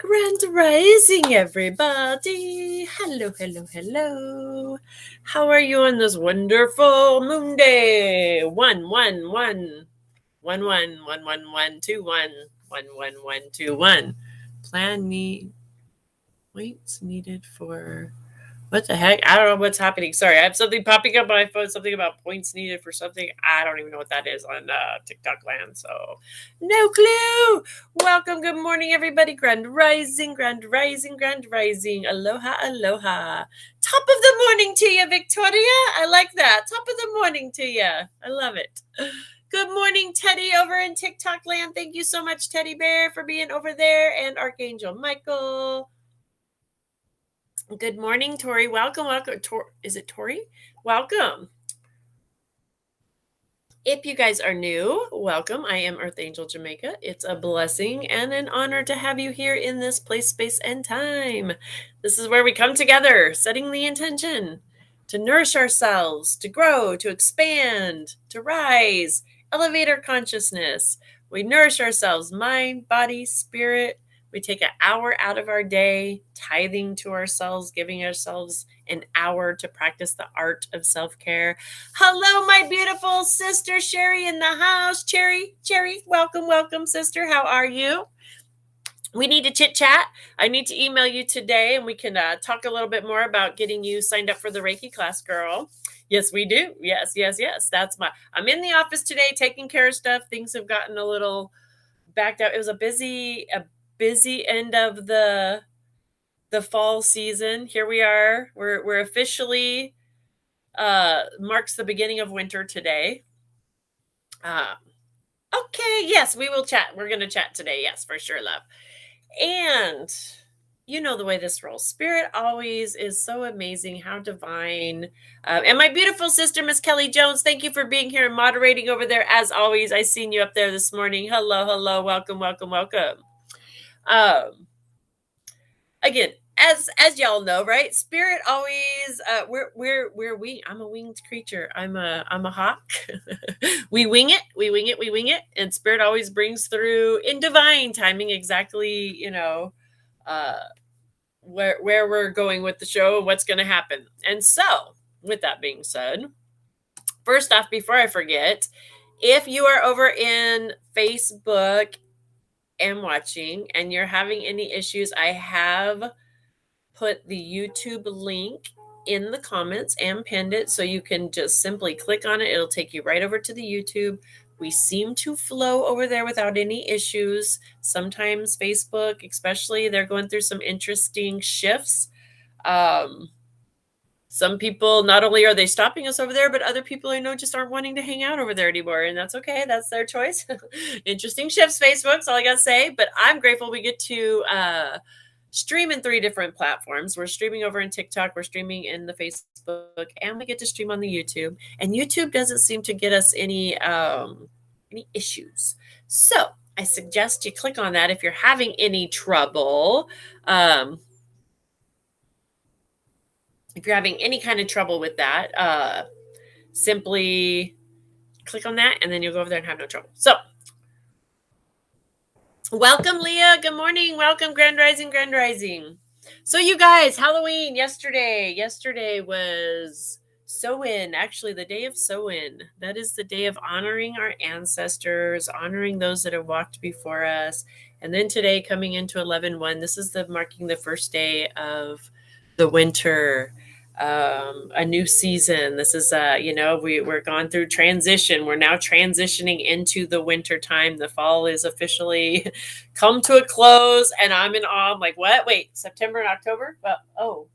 Grand Rising, everybody. Hello, hello, hello. How are you on this wonderful moon day? 1-1-1-1-1-1-1-2-1. Plan points needed for... What the heck? I don't know what's happening. Sorry, I have something popping up on my phone, something about points needed for something. I don't even know what that is on TikTok land, so no clue. Welcome, good morning, everybody. Grand Rising, Grand Rising, Grand Rising. Aloha, aloha. Top of the morning to you, Victoria. I like that. Top of the morning to you. I love it. Good morning, Teddy, over in TikTok land. Thank you so much, Teddy Bear, for being over there, and Archangel Michael. Good morning, Tori. Welcome. Is it Tori? Welcome. If you guys are new, welcome. I am Earth Angel Jamaica. It's a blessing and an honor to have you here in this place, space, and time. This is where we come together, setting the intention to nourish ourselves, to grow, to expand, to rise, elevate our consciousness. We nourish ourselves, mind, body, spirit. We take an hour out of our day, tithing to ourselves, giving ourselves an hour to practice the art of self-care. Hello, my beautiful sister, Sherry in the house. Cherry, welcome, sister. How are you? We need to chit chat. I need to email you today and we can talk a little bit more about getting you signed up for the Reiki class, girl. Yes, we do. Yes. I'm in the office today taking care of stuff. Things have gotten a little backed up. It was a busy end of the fall season. Here we are. We're officially marks the beginning of winter today. Okay, yes, we will chat. We're going to chat today. Yes, for sure, love. And you know the way this rolls. Spirit always is so amazing, how divine. And my beautiful sister, Miss Kelly Jones, thank you for being here and moderating over there. As always, I seen you up there this morning. Hello. Welcome. Again, as y'all know, right? Spirit always we're I'm a winged creature. I'm a hawk. we wing it, and spirit always brings through in divine timing exactly, where we're going with the show and what's going to happen. And so, with that being said, first off, before I forget, if you are over in Facebook and watching and you're having any issues, I have put the YouTube link in the comments and pinned it, so you can just simply click on it. It'll take you right over to the YouTube. We seem to flow over there without any issues. Sometimes Facebook, especially, they're going through some interesting shifts. Some people, not only are they stopping us over there, but other people I know just aren't wanting to hang out over there anymore. And that's okay. That's their choice. Interesting shifts, Facebook. That's all I got to say. But I'm grateful we get to stream in 3 different platforms. We're streaming over in TikTok, we're streaming in the Facebook, and we get to stream on the YouTube. And YouTube doesn't seem to get us any issues. So I suggest you click on that if you're having any trouble. If you're having any kind of trouble with that, simply click on that and then you'll go over there and have no trouble. So welcome, Leah. Good morning. Welcome, Grand Rising. So you guys, Halloween yesterday was Samhain, actually the day of Samhain. That is the day of honoring our ancestors, honoring those that have walked before us. And then today, coming into 11/1, this is marking the first day of the winter, a new season. This is we're gone through transition. We're now transitioning into the winter time. The fall is officially come to a close, and I'm in awe. I'm like, what? Wait, September and October? Well, oh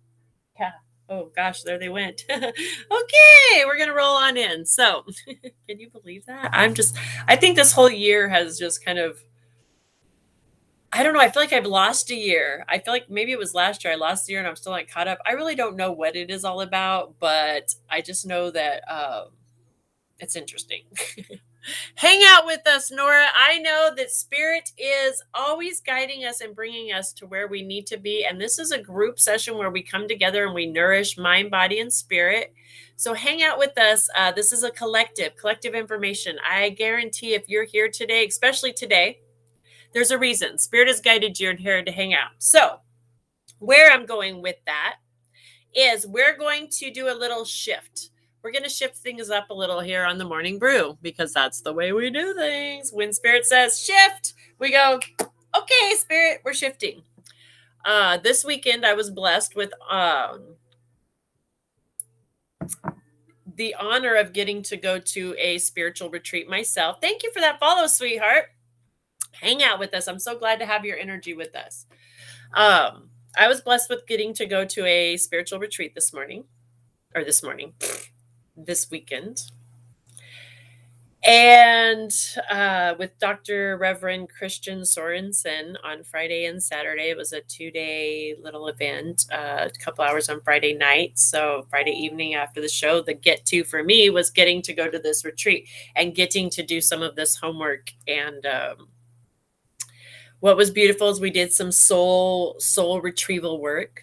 yeah. Oh gosh, there they went. Okay, we're gonna roll on in. So can you believe that? I think this whole year has just kind of, I don't know. I feel like I've lost a year. I feel like maybe it was last year. I lost a year and I'm still like caught up. I really don't know what it is all about, but I just know that it's interesting. Hang out with us, Nora. I know that Spirit is always guiding us and bringing us to where we need to be. And this is a group session where we come together and we nourish mind, body, and spirit. So hang out with us. This is a collective information. I guarantee if you're here today, especially today, There's a reason. Spirit has guided you here to hang out. So, where I'm going with that is we're going to do a little shift. We're going to shift things up a little here on the morning brew because that's the way we do things. When Spirit says shift, we go, okay, Spirit, we're shifting. This weekend, I was blessed with the honor of getting to go to a spiritual retreat myself. Thank you for that follow, sweetheart. Hang out with us. I'm so glad to have your energy with us. I was blessed with getting to go to a spiritual retreat this weekend. And with Dr. Reverend Christian Sorensen on Friday and Saturday. It was a 2-day little event, a couple hours on Friday night. So Friday evening after the show, the get to for me was getting to go to this retreat and getting to do some of this homework. And what was beautiful is we did some soul retrieval work.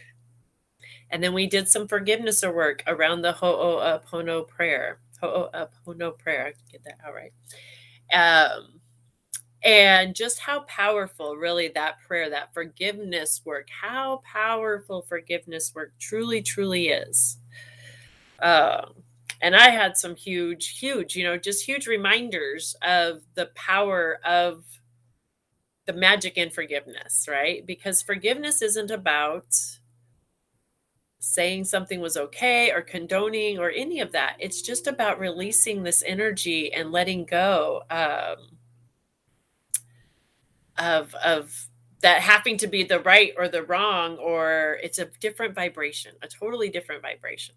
And then we did some forgiveness work around the Ho'opono prayer. Ho'opono prayer. I can get that out right. And just how powerful really that prayer, that forgiveness work, how powerful forgiveness work truly, truly is. And I had some huge, just huge reminders of the power of the magic in forgiveness, right? Because forgiveness isn't about saying something was okay or condoning or any of that. It's just about releasing this energy and letting go of that having to be the right or the wrong, or it's a different vibration, a totally different vibration.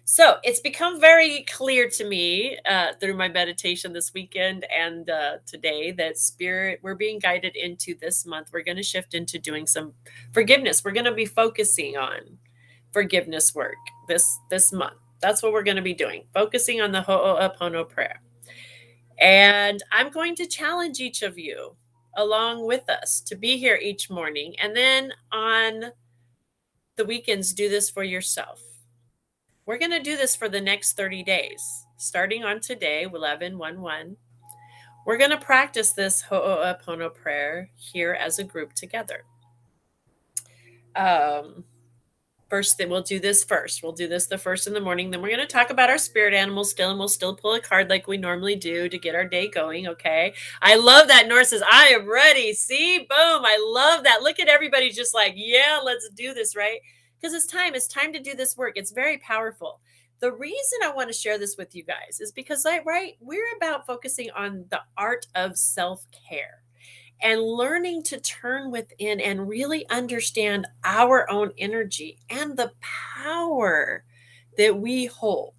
So it's become very clear to me through my meditation this weekend and today that Spirit, we're being guided into this month. We're going to shift into doing some forgiveness. We're going to be focusing on forgiveness work this month. That's what we're going to be doing, focusing on the Ho'opono prayer. And I'm going to challenge each of you along with us to be here each morning. And then on the weekends, do this for yourself. We're going to do this for the next 30 days, starting on today, 11/1/1. We're going to practice this Ho'opono prayer here as a group together. First thing, we'll do this first. We'll do this the first in the morning. Then we're going to talk about our spirit animals still, and we'll still pull a card like we normally do to get our day going, okay? I love that. Nora says, I am ready. See? Boom. I love that. Look at everybody just like, yeah, let's do this, right? Because it's time. It's time to do this work. It's very powerful. The reason I want to share this with you guys is because, right, we're about focusing on the art of self-care and learning to turn within and really understand our own energy and the power that we hold,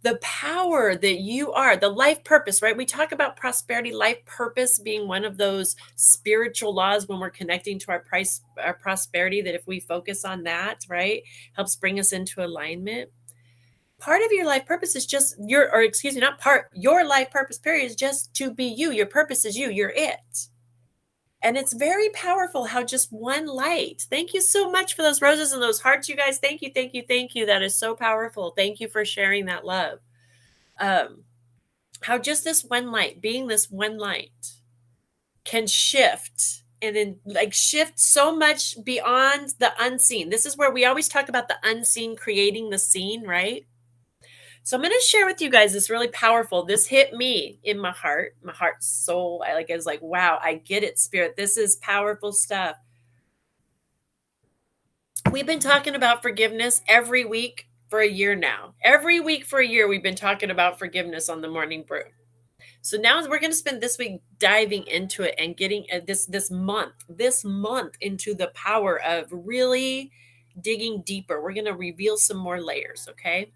the power that you are, the life purpose, right? We talk about prosperity, life purpose being one of those spiritual laws when we're connecting to our prosperity, that if we focus on that, right, helps bring us into alignment. Part of your life purpose is just your life purpose period is just to be you. Your purpose is you. You're it. And it's very powerful how just one light. Thank you so much for those roses and those hearts, you guys. Thank you, thank you, thank you. That is so powerful. Thank you for sharing that love. How just this one light, being this one light, can shift and then shift so much beyond the unseen. This is where we always talk about the unseen creating the scene, right? So I'm going to share with you guys this really powerful. This hit me in my heart, soul. I was like, wow, I get it, Spirit. This is powerful stuff. We've been talking about forgiveness every week for a year now. Every week for a year, we've been talking about forgiveness on the Morning Brew. So now we're going to spend this week diving into it and getting this month into the power of really digging deeper. We're going to reveal some more layers, okay?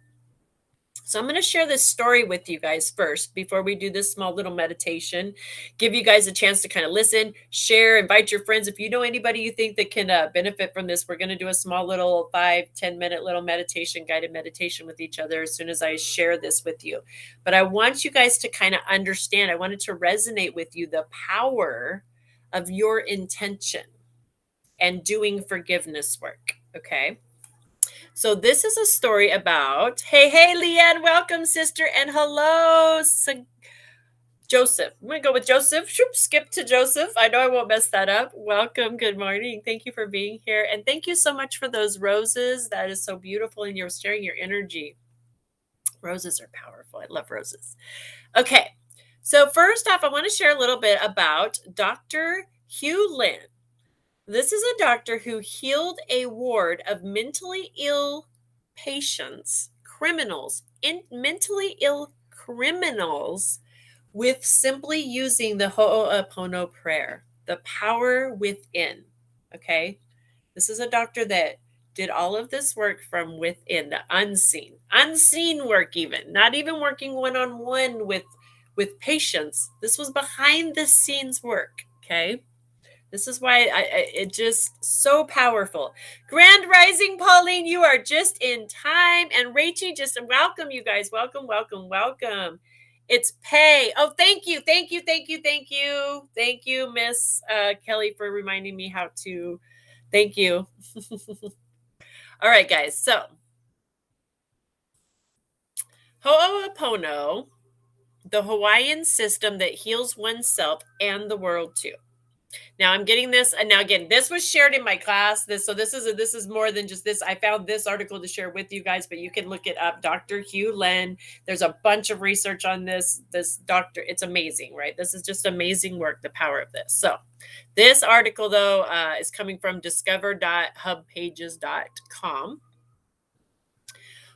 So I'm going to share this story with you guys first before we do this small little meditation, give you guys a chance to kind of listen, share, invite your friends. If you know anybody you think that can benefit from this, we're going to do a small little 5-10 minute little meditation, guided meditation with each other as soon as I share this with you. But I want you guys to kind of understand, I want it to resonate with you, the power of your intention and doing forgiveness work, okay? So this is a story about, hey, Leanne, welcome, sister, and hello, Joseph. I'm going to go with Joseph. Shoop, skip to Joseph. I know I won't mess that up. Welcome. Good morning. Thank you for being here. And thank you so much for those roses. That is so beautiful. And you're sharing your energy. Roses are powerful. I love roses. Okay. So, first off, I want to share a little bit about Dr. Hugh Lin. This is a doctor who healed a ward of mentally ill patients, mentally ill criminals, with simply using the Ho'oponopono prayer, the power within. Okay. This is a doctor that did all of this work from within, the unseen work, not even working one-on-one with patients. This was behind the scenes work. Okay. This is why it just so powerful. Grand Rising, Pauline, you are just in time. And Rachie, just welcome, you guys. Welcome, welcome, welcome. It's Pay. Oh, thank you, thank you, thank you, thank you. Thank you, Miss Kelly, for reminding me how to. Thank you. All right, guys. So, Ho'opono, the Hawaiian system that heals oneself and the world too. Now I'm getting this, and now again, this was shared in my class. This is more than just this. I found this article to share with you guys, but you can look it up. Dr. Hugh Lin. There's a bunch of research on this. This doctor, it's amazing, right? This is just amazing work. The power of this. So, this article though is coming from discover.hubpages.com.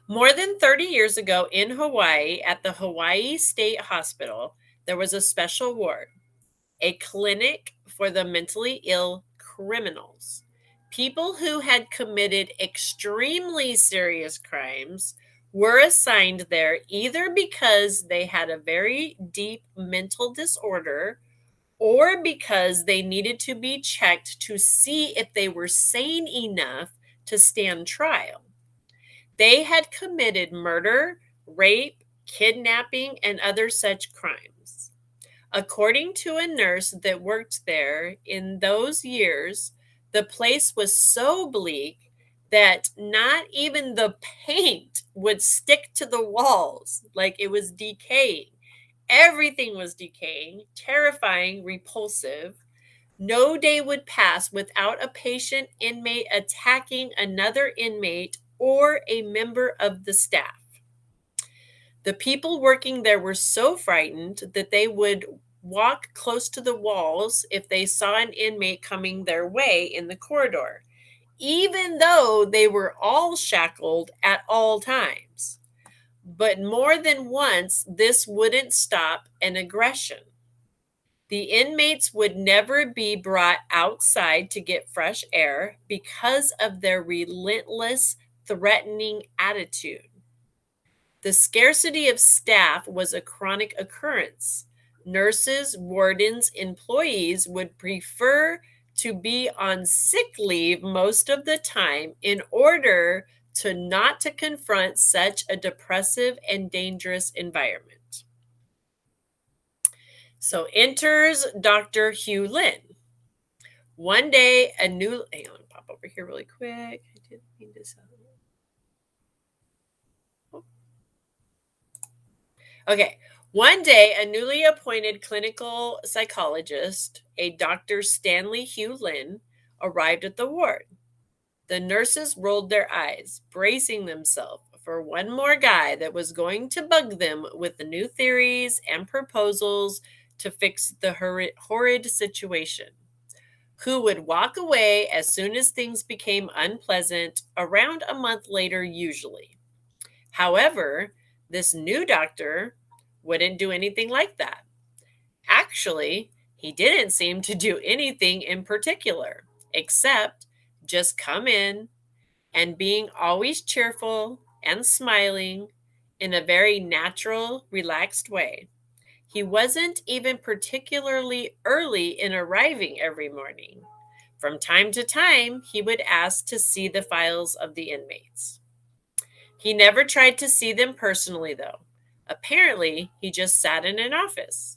More than 30 years ago in Hawaii, at the Hawaii State Hospital, there was a special ward, a clinic for the mentally ill criminals. People who had committed extremely serious crimes were assigned there either because they had a very deep mental disorder or because they needed to be checked to see if they were sane enough to stand trial. They had committed murder, rape, kidnapping, and other such crimes. According to a nurse that worked there in those years, the place was so bleak that not even the paint would stick to the walls, like it was decaying. Everything was decaying, terrifying, repulsive. No day would pass without a patient inmate attacking another inmate or a member of the staff. The people working there were so frightened that they would walk close to the walls if they saw an inmate coming their way in the corridor, even though they were all shackled at all times. But more than once, this wouldn't stop an aggression. The inmates would never be brought outside to get fresh air because of their relentless, threatening attitude. The scarcity of staff was a chronic occurrence. Nurses, wardens, employees would prefer to be on sick leave most of the time in order to not to confront such a depressive and dangerous environment. So enters Dr. Hugh Lin. One day, hang on, pop over here really quick. I didn't mean to sound. Okay. One day, a newly appointed clinical psychologist, a Dr. Stanley Hugh Lin, arrived at the ward. The nurses rolled their eyes, bracing themselves for one more guy that was going to bug them with the new theories and proposals to fix the horrid situation, who would walk away as soon as things became unpleasant, around a month later usually. However, this new doctor wouldn't do anything like that. Actually, he didn't seem to do anything in particular, except just come in and being always cheerful and smiling in a very natural, relaxed way. He wasn't even particularly early in arriving every morning. From time to time, he would ask to see the files of the inmates. He never tried to see them personally, though. Apparently, he just sat in an office,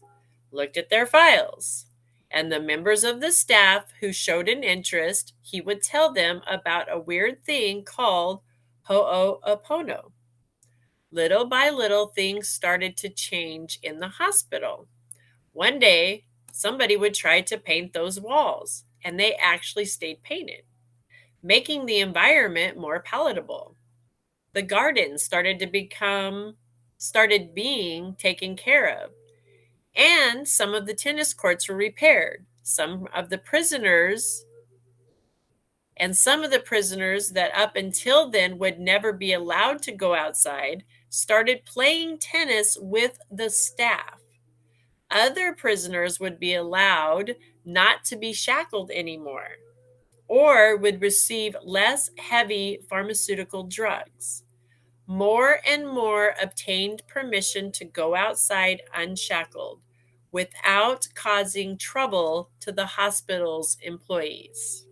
looked at their files, and the members of the staff who showed an interest, he would tell them about a weird thing called Ho'opono. Little by little, things started to change in the hospital. One day, somebody would try to paint those walls, and they actually stayed painted, making the environment more palatable. The garden started being taken care of, and some of the tennis courts were repaired. Some of the prisoners that up until then would never be allowed to go outside started playing tennis with the staff. Other prisoners would be allowed not to be shackled anymore or would receive less heavy pharmaceutical drugs. More and more obtained permission to go outside unshackled without causing trouble to the hospital's employees.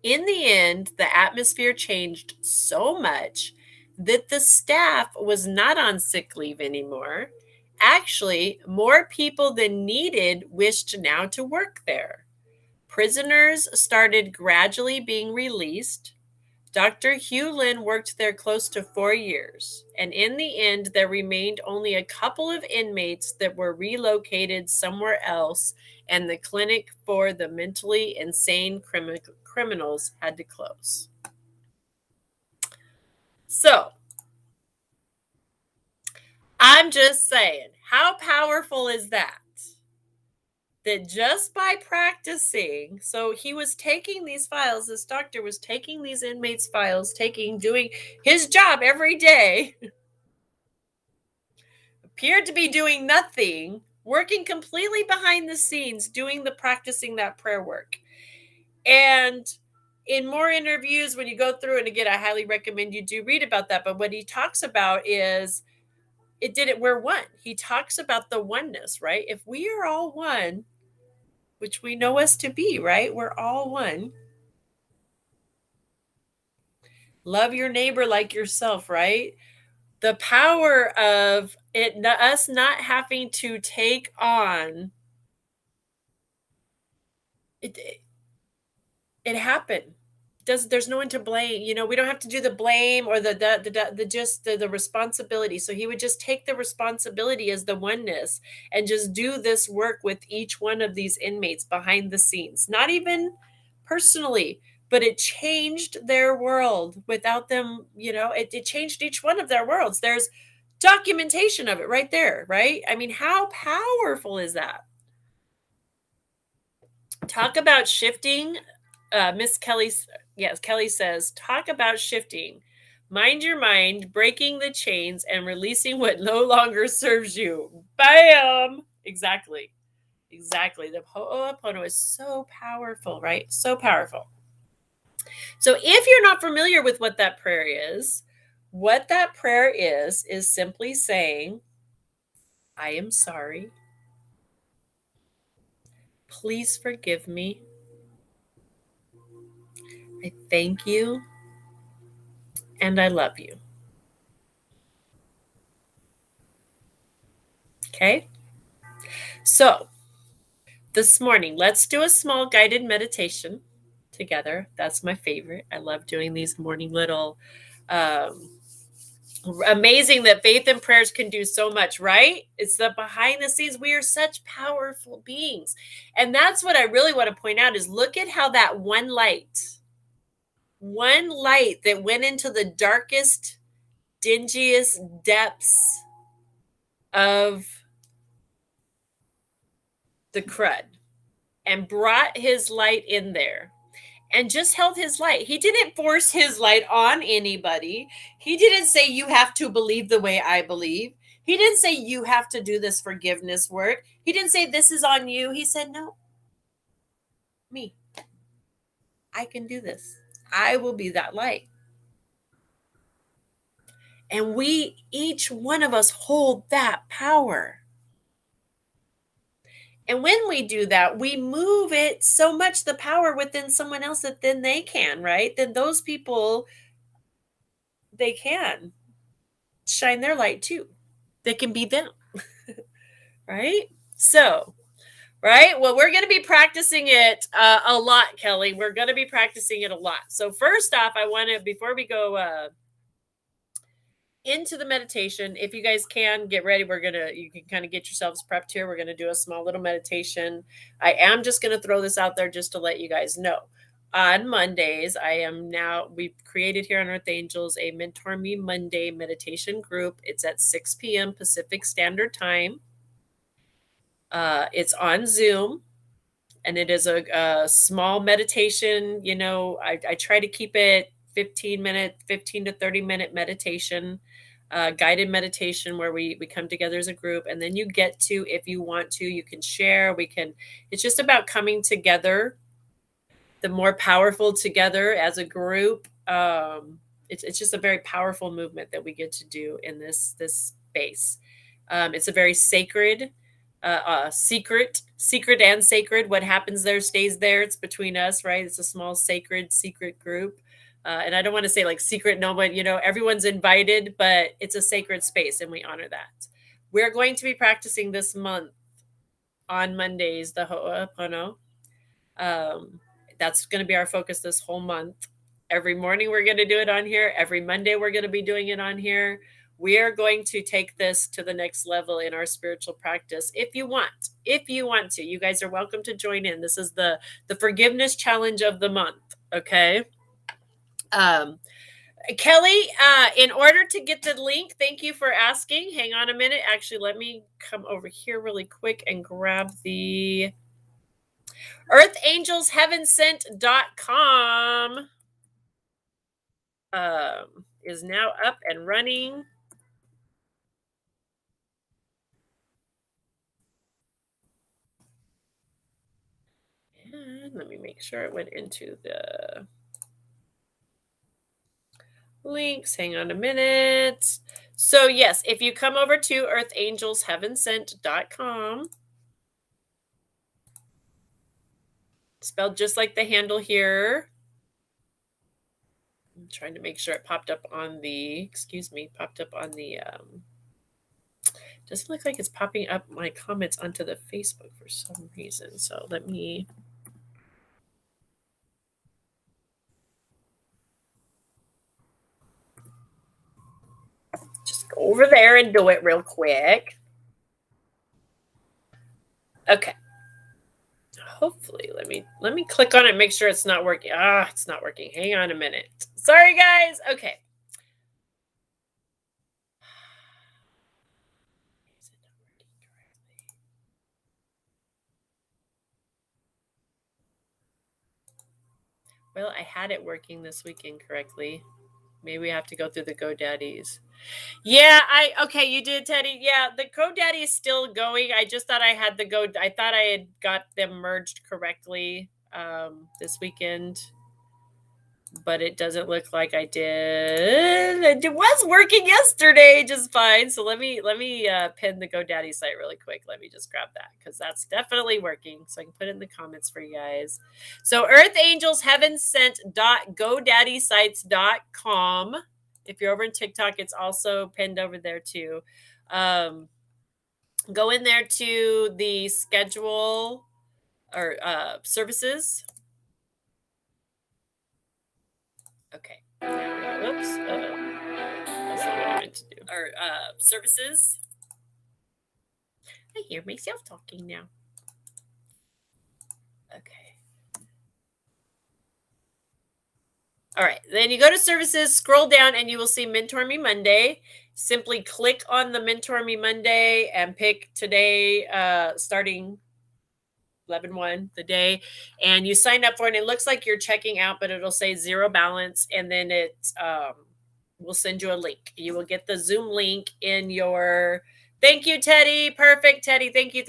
In the end, the atmosphere changed so much that the staff was not on sick leave anymore. Actually, more people than needed wished now to work there. Prisoners started gradually being released. Dr. Hugh Lin worked there close to 4 years, and in the end, there remained only a couple of inmates that were relocated somewhere else, and the clinic for the mentally insane criminals had to close. So, I'm just saying, how powerful is that? That just by practicing, so he was taking these files, this doctor was taking these inmates' files, doing his job every day, appeared to be doing nothing, working completely behind the scenes, practicing that prayer work. And in more interviews, when you go through, and again, I highly recommend you do read about that, but what he talks about is we're one. He talks about the oneness, right? If we are all one, which we know us to be, right? We're all one. Love your neighbor like yourself, right? The power of us not having to take on it. It happened. There's no one to blame. We don't have to do the blame or the responsibility. So he would just take the responsibility as the oneness and just do this work with each one of these inmates behind the scenes, not even personally, but it changed their world without them. It changed each one of their worlds. There's documentation of it right there, right? I mean, how powerful is that? Talk about shifting. Miss Kelly, yes, Kelly says, talk about shifting. Mind your mind, breaking the chains, and releasing what no longer serves you. Bam! Exactly. The Ho'oponopono is so powerful, right? So powerful. So if you're not familiar with what that prayer is simply saying, I am sorry. Please forgive me. I thank you. And I love you. Okay? So this morning, let's do a small guided meditation together. That's my favorite. I love doing these morning little amazing that faith and prayers can do so much, right? It's the behind the scenes. We are such powerful beings. And that's what I really want to point out is look at how that one light that went into the darkest, dingiest depths of the crud and brought his light in there and just held his light. He didn't force his light on anybody. He didn't say, you have to believe the way I believe. He didn't say, you have to do this forgiveness work. He didn't say, this is on you. He said, no, me. I can do this. I will be that light. And each one of us hold that power. And when we do that, we move it so much, the power within someone else, that then they can, right? Then those people, they can shine their light too. They can be them. Right? So, right? Well, we're going to be practicing it a lot, Kelly. We're going to be practicing it a lot. So first off, I want to, before we go into the meditation. If you guys can get ready, you can kind of get yourselves prepped here. We're gonna do a small little meditation. I am just gonna throw this out there just to let you guys know. On Mondays, we've created here on Earth Angels a Mentor Me Monday meditation group. It's at 6 p.m. Pacific Standard Time. It's on Zoom, and it is a small meditation. I try to keep it 15 to 30-minute meditation, guided meditation, where we come together as a group, and then you get to, if you want to, you can share. It's just about coming together, the more powerful together as a group. It's just a very powerful movement that we get to do in this space. It's a very sacred, secret and sacred. What happens there stays there. It's between us, right? It's a small sacred secret group. And I don't want to say like secret, no, but everyone's invited, but it's a sacred space, and we honor that. We're going to be practicing this month on Mondays, the Ho'oponopono. That's going to be our focus this whole month. Every morning we're going to do it on here. Every Monday we're going to be doing it on here. We are going to take this to the next level in our spiritual practice. If you want to, you guys are welcome to join in. This is the forgiveness challenge of the month. Okay. Kelly, in order to get the link, thank you for asking. Hang on a minute. Actually, let me come over here really quick and grab the earthangelsheavensent.com is now up and running. And let me make sure it went into the links. Hang on a minute. So yes, if you come over to earthangelsheavensent.com, spelled just like the handle here. I'm trying to make sure it popped up on the, doesn't look like it's popping up my comments onto the Facebook for some reason. So let me just go over there and do it real quick. Okay. Hopefully, let me click on it, make sure it's not working. It's not working. Hang on a minute. Sorry, guys. Okay. Is it not working correctly? Well, I had it working this weekend correctly. Maybe we have to go through the GoDaddies. Yeah, okay, you did, Teddy. Yeah, the GoDaddy is still going. I just thought I thought I had got them merged correctly this weekend, but it doesn't look like I did. It was working yesterday just fine. So let me pin the GoDaddy site really quick. Let me just grab that, because that's definitely working. So I can put it in the comments for you guys. So earthangelsheavensent.godaddysite.com. If you're over in TikTok, it's also pinned over there too. Go in there to the schedule or services. Okay. Whoops. That's not what I meant to do. Or services. I hear myself talking now. Okay. All right. Then you go to services, scroll down, and you will see Mentor Me Monday. Simply click on the Mentor Me Monday and pick today, starting 11/1, the day, and you sign up for it. And it looks like you're checking out, but it'll say zero balance, and then it will send you a link. You will get the Zoom link in your. Thank you, Teddy. Perfect, Teddy. Thank you.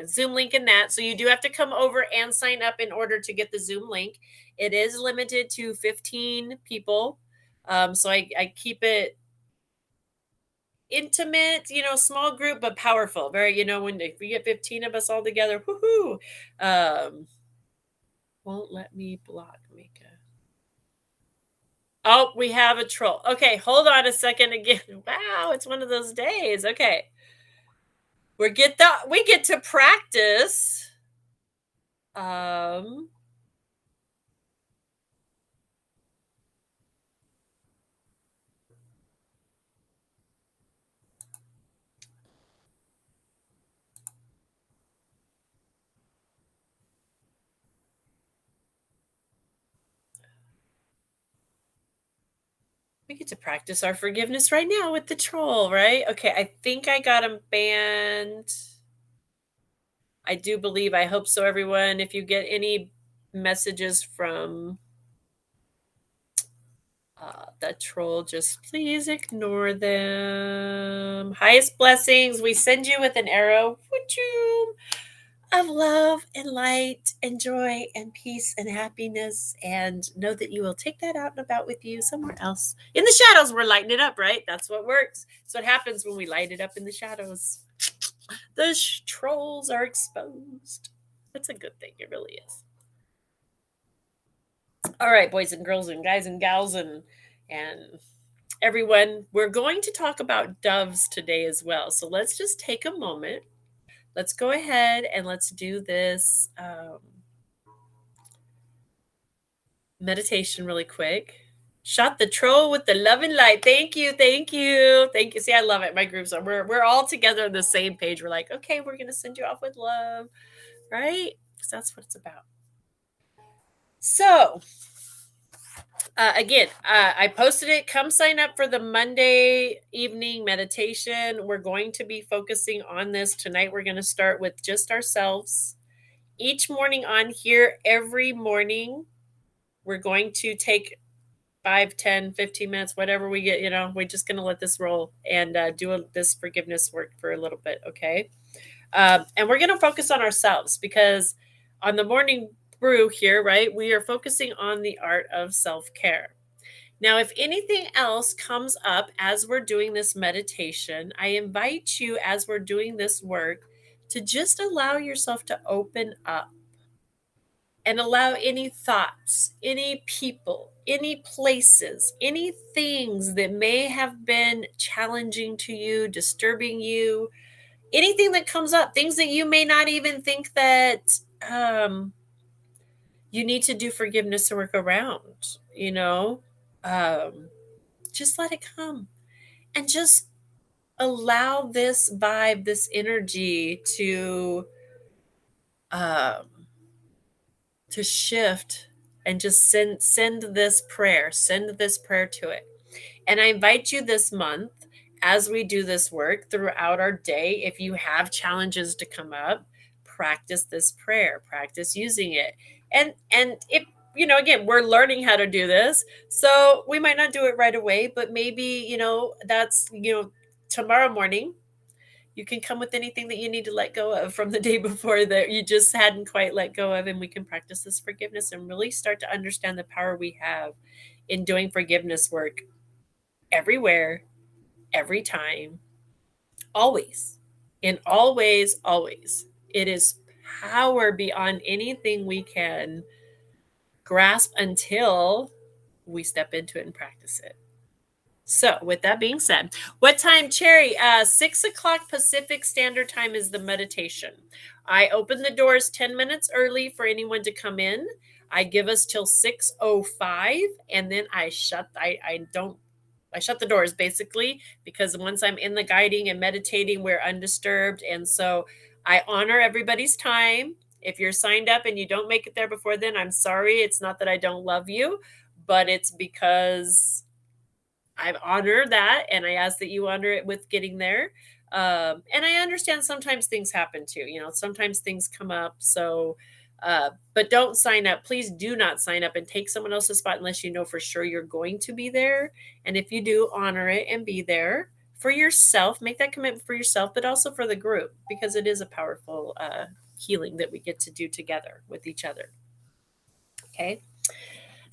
Zoom link in that. So you do have to come over and sign up in order to get the Zoom link. It is limited to 15 people. So I keep it intimate, small group, but powerful. Very, if we get 15 of us all together, woohoo. Won't let me block Mika. Oh, we have a troll. Okay, hold on a second again. Wow, it's one of those days. Okay. We get to practice. We get to practice our forgiveness right now with the troll, right? Okay, I think I got him banned. I do believe, I hope so, everyone. If you get any messages from the troll, just please ignore them. Highest blessings. We send you with an arrow of love and light and joy and peace and happiness. And know that you will take that out and about with you somewhere else. In the shadows, we're lighting it up, right? That's what works. That's what happens when we light it up in the shadows. The trolls are exposed. That's a good thing. It really is. All right, boys and girls and guys and gals and everyone, we're going to talk about doves today as well. So let's just take a moment. Let's go ahead and let's do this meditation really quick. Shot the troll with the love and light. Thank you, thank you, thank you. See, I love it. My groups are we're all together on the same page. We're like, okay, we're gonna send you off with love, right? Because that's what it's about. So again, I posted it. Come sign up for the Monday evening meditation. We're going to be focusing on this tonight. We're going to start with just ourselves. Each morning on here, every morning, we're going to take 5, 10, 15 minutes, whatever we get, we're just going to let this roll and do this forgiveness work for a little bit. Okay. And we're going to focus on ourselves because on the morning brew here, right, we are focusing on the art of self-care. Now, if anything else comes up as we're doing this meditation, I invite you, as we're doing this work, to just allow yourself to open up and allow any thoughts, any people, any places, any things that may have been challenging to you, disturbing you, anything that comes up, things that you may not even think that you need to do forgiveness to work around, just let it come and just allow this vibe, this energy um, to shift and just send this prayer to it. And I invite you this month, as we do this work throughout our day, if you have challenges to come up, practice this prayer, practice using it. And if, again, we're learning how to do this, so we might not do it right away, but maybe, that's, tomorrow morning, you can come with anything that you need to let go of from the day before that you just hadn't quite let go of, and we can practice this forgiveness and really start to understand the power we have in doing forgiveness work everywhere, every time, always. In all ways, always. It is power beyond anything we can grasp until we step into it and practice it. So, with that being said, what time, Cherry? 6 o'clock Pacific Standard Time is the meditation. I open the doors 10 minutes early for anyone to come in. I give us till 6:05, and then I shut the doors basically, because once I'm in the guiding and meditating, we're undisturbed. And so I honor everybody's time. If you're signed up and you don't make it there before then, I'm sorry. It's not that I don't love you, but it's because I honor that, and I ask that you honor it with getting there. And I understand sometimes things happen too. Sometimes things come up. So, but don't sign up. Please do not sign up and take someone else's spot unless you know for sure you're going to be there. And if you do, honor it and be there for yourself. Make that commitment for yourself, but also for the group, because it is a powerful healing that we get to do together with each other. Okay.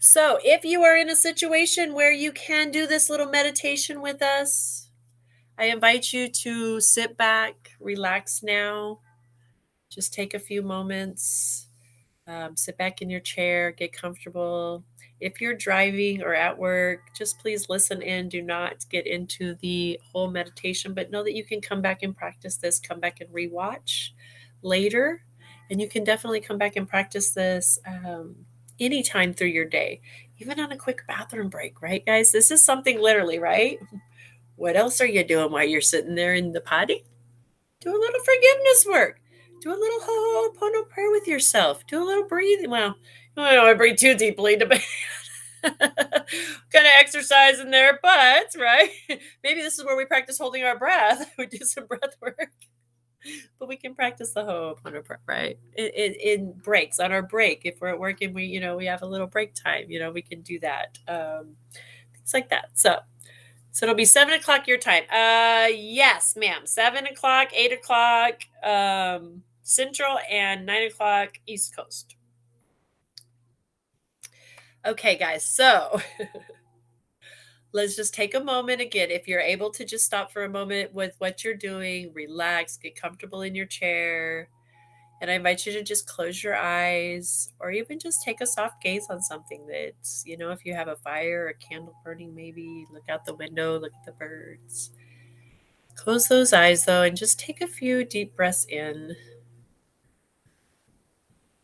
So, if you are in a situation where you can do this little meditation with us, I invite you to sit back, relax now. Just take a few moments, sit back in your chair, get comfortable. If you're driving or at work, just please listen in. Do not get into the whole meditation, but know that you can come back and practice this, come back and rewatch later. And you can definitely come back and practice this anytime through your day, even on a quick bathroom break, right, guys? This is something literally, right? What else are you doing while you're sitting there in the potty? Do a little forgiveness work. Do a little Ho'oponopono prayer with yourself. Do a little breathing. Well, I don't want to breathe too deeply. Kind of exercise in there, but right. Maybe this is where we practice holding our breath. We do some breath work, but we can practice the Ho'oponopono, right? In breaks, on our break. If we're at work and we have a little break time, we can do that. Things like that. So it'll be 7 o'clock your time. Yes, ma'am. 7 o'clock, 8 o'clock Central, and 9 o'clock East Coast. Okay, guys. So let's just take a moment again. If you're able to just stop for a moment with what you're doing, relax, get comfortable in your chair. And I invite you to just close your eyes or even just take a soft gaze on something that's, if you have a fire or a candle burning, maybe look out the window, look at the birds. Close those eyes though, and just take a few deep breaths in,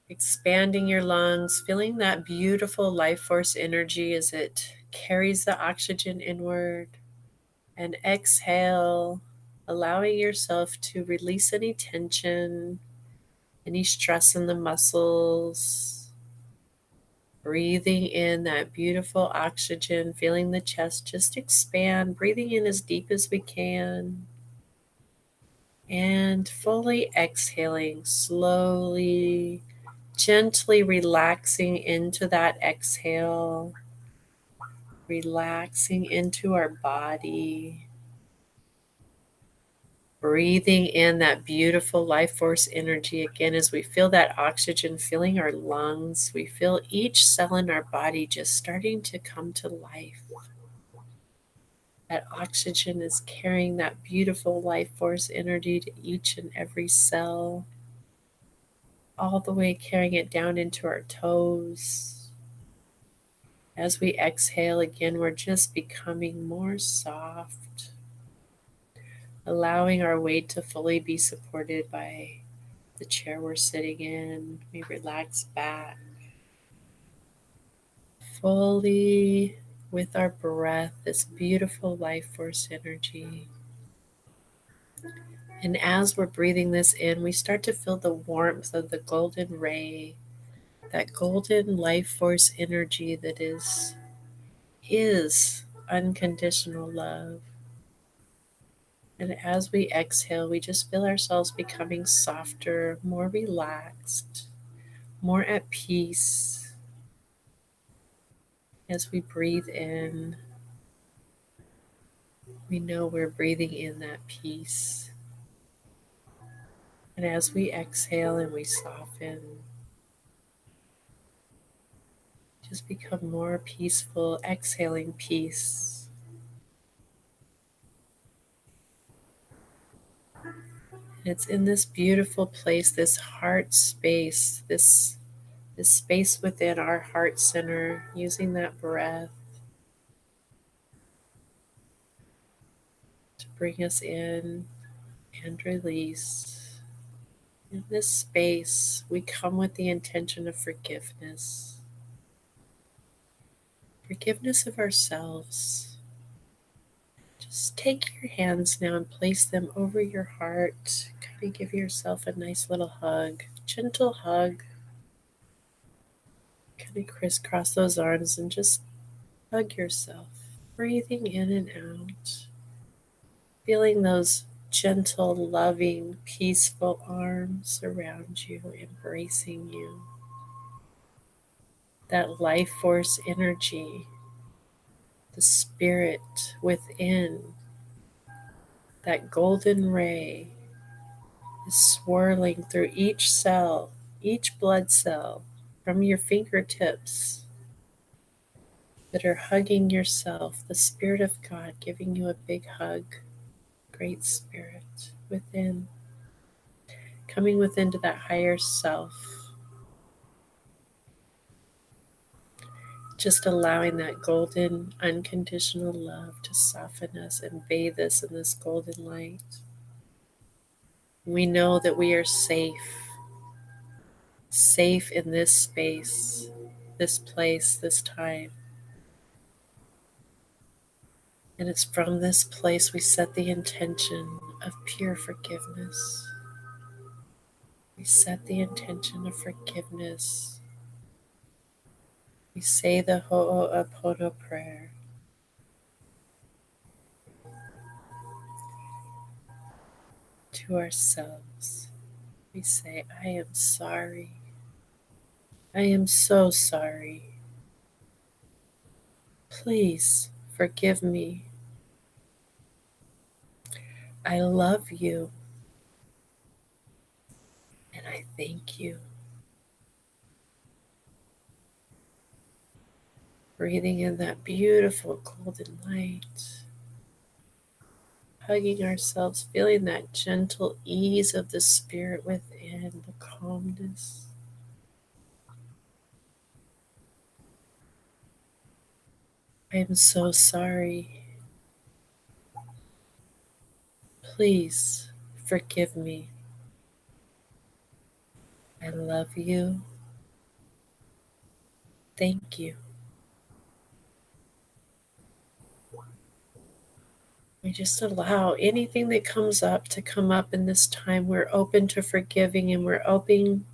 expanding your lungs, feeling that beautiful life force energy as it carries the oxygen inward. And exhale, allowing yourself to release any tension, any stress in the muscles. Breathing in that beautiful oxygen, feeling the chest just expand, breathing in as deep as we can. And fully exhaling, slowly, gently relaxing into that exhale, relaxing into our body. Breathing in that beautiful life force energy again as we feel that oxygen filling our lungs. We feel each cell in our body just starting to come to life. That oxygen is carrying that beautiful life force energy to each and every cell, all the way carrying it down into our toes. As we exhale again, we're just becoming more soft, allowing our weight to fully be supported by the chair we're sitting in. We relax back fully with our breath, this beautiful life force energy. And as we're breathing this in, we start to feel the warmth of the golden ray, that golden life force energy that is unconditional love. And as we exhale, we just feel ourselves becoming softer, more relaxed, more at peace. As we breathe in, we know we're breathing in that peace. And as we exhale and we soften, just become more peaceful, exhaling peace. And it's in this beautiful place, this heart space, this space within our heart center, using that breath to bring us in and release. In this space, we come with the intention of forgiveness, forgiveness of ourselves. Just take your hands now and place them over your heart. Kind of give yourself a nice little hug, gentle hug. Kind of crisscross those arms and just hug yourself. Breathing in and out. Feeling those gentle, loving, peaceful arms around you, embracing you. That life force energy, the spirit within, that golden ray is swirling through each cell, each blood cell, from your fingertips that are hugging yourself, the Spirit of God giving you a big hug. Great Spirit within, coming within to that higher self, just allowing that golden, unconditional love to soften us and bathe us in this golden light. We know that we are safe, safe in this space, this place, this time. And it's from this place we set the intention of pure forgiveness. We set the intention of forgiveness We say the Ho'opono prayer. To ourselves, we say, I am sorry. I am so sorry. Please forgive me. I love you and I thank you. Breathing in that beautiful golden light, hugging ourselves, feeling that gentle ease of the spirit within, the calmness. I am so sorry. Please forgive me. I love you. Thank you. We just allow anything that comes up to come up in this time. We're open to forgiving and we're open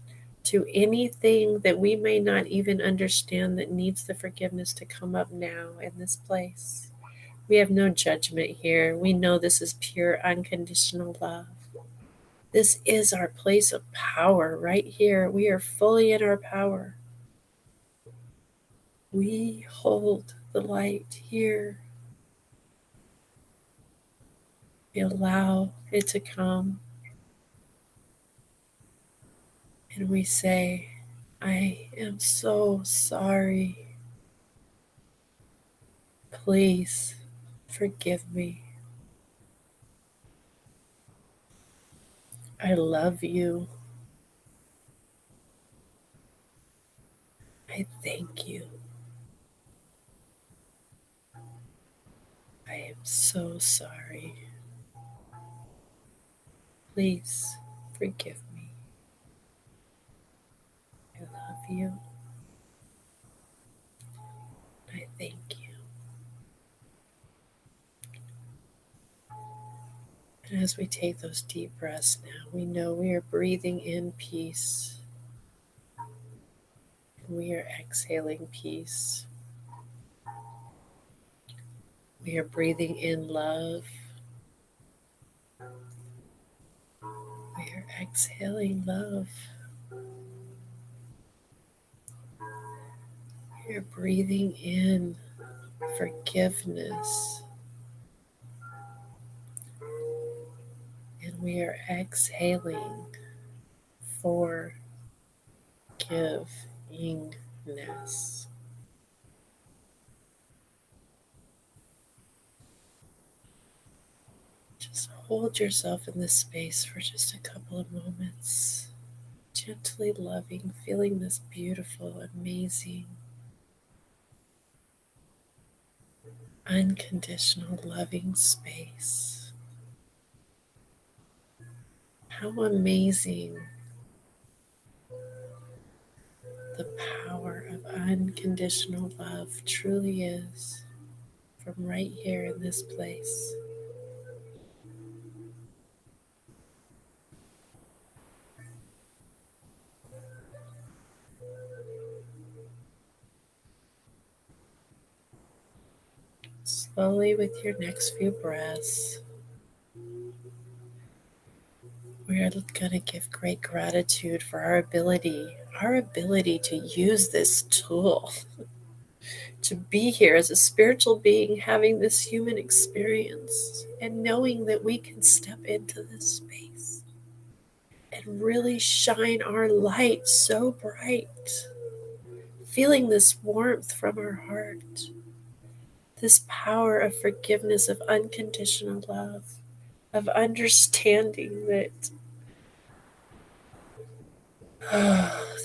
to anything that we may not even understand that needs the forgiveness to come up now in this place. We have no judgment here. We know this is pure unconditional love. This is our place of power right here. We are fully in our power. We hold the light here. We allow it to come and we say, I am so sorry. Please forgive me. I love you. I thank you. I am so sorry. Please forgive me. I love you. I thank you. And as we take those deep breaths now, we know we are breathing in peace and we are exhaling peace. We are breathing in love. We are exhaling love. We are breathing in forgiveness. And we are exhaling forgivingness. Just hold yourself in this space for just a couple of moments, gently loving, feeling this beautiful, amazing, unconditional loving space. How amazing the power of unconditional love truly is from right here in this place. Slowly, with your next few breaths, we are going to give great gratitude for our ability to use this tool, to be here as a spiritual being, having this human experience, and knowing that we can step into this space and really shine our light so bright, feeling this warmth from our heart, this power of forgiveness, of unconditional love, of understanding that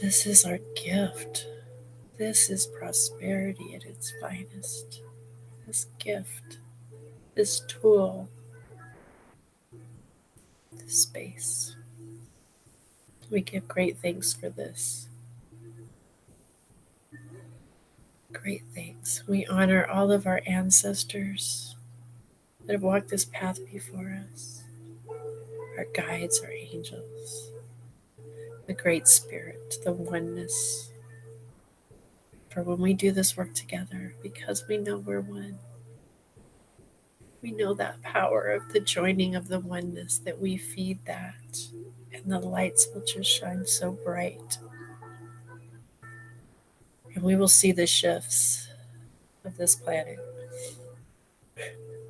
this is our gift. This is prosperity at its finest. This gift, this tool, this space. We give great thanks for this. Great thanks. We honor all of our ancestors that have walked this path before us, our guides, our angels, the Great Spirit, the oneness, for when we do this work together, because we know we're one. We know that power of the joining of the oneness, that we feed that, and the lights will just shine so bright. And we will see the shifts of this planet.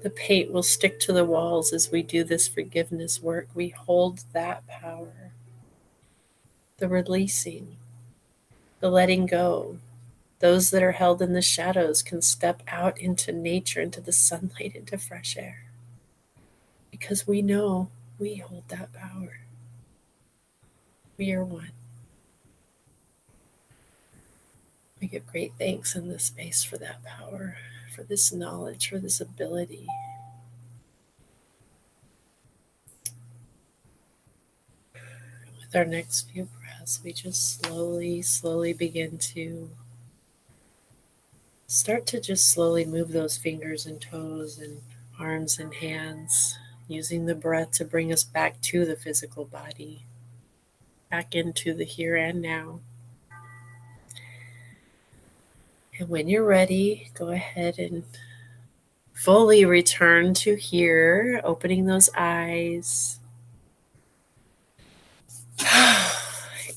The paint will stick to the walls as we do this forgiveness work. We hold that power, the releasing, the letting go. Those that are held in the shadows can step out into nature, into the sunlight, into fresh air. Because we know we hold that power. We are one. We give great thanks in this space for that power, for this knowledge, for this ability. With our next few breaths, we just slowly begin to start to just slowly move those fingers and toes and arms and hands, using the breath to bring us back to the physical body, back into the here and now. And when you're ready, go ahead and fully return to here, opening those eyes.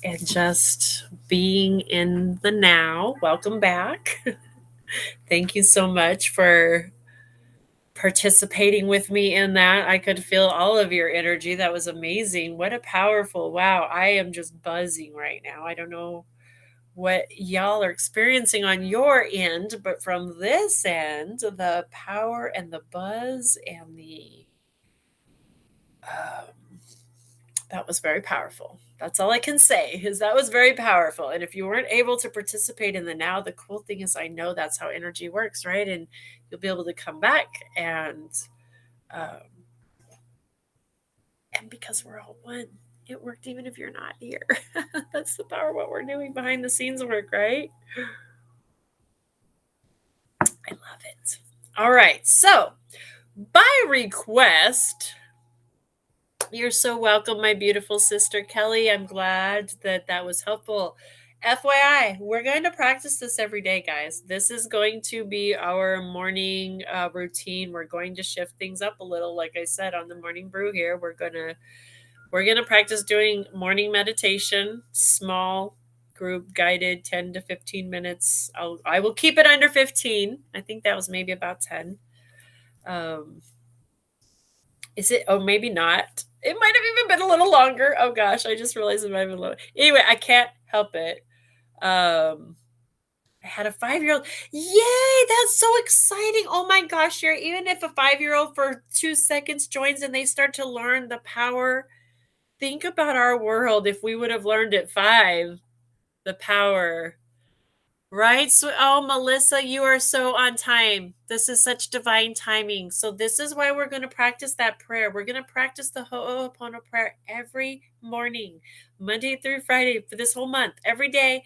And just being in the now. Welcome back. Thank you so much for participating with me in that. I could feel all of your energy. That was amazing. What a powerful, wow. I am just buzzing right now. I don't know what y'all are experiencing on your end, but from this end, the power and the buzz and the um, that was very powerful. That's all I can say, is that was very powerful. And if you weren't able to participate in the now, the cool thing is I know that's how energy works, right? And you'll be able to come back um, and because we're all one, it worked even if you're not here. That's the power of what we're doing behind the scenes work, right? I love it. All right. So, by request, you're so welcome, my beautiful sister Kelly. I'm glad that that was helpful. FYI, we're going to practice this every day, guys. This is going to be our morning routine. We're going to shift things up a little. Like I said, on the morning brew here, we're gonna practice doing morning meditation, small group guided 10 to 15 minutes. I will keep it under 15. I think that was maybe about 10. Um, is it? Oh, maybe not. It might have even been a little longer. Oh gosh, I just realized it might have been a little. Anyway, I can't help it. I had a 5-year-old. Yay, that's so exciting. Oh my gosh, Sherry, even if a 5-year-old for 2 seconds joins and they start to learn the power, think about our world if we would have learned at 5, the power. Right? So, oh, Melissa, you are so on time. This is such divine timing. So, this is why we're going to practice that prayer. We're going to practice the Ho'oponopono prayer every morning, Monday through Friday for this whole month, every day.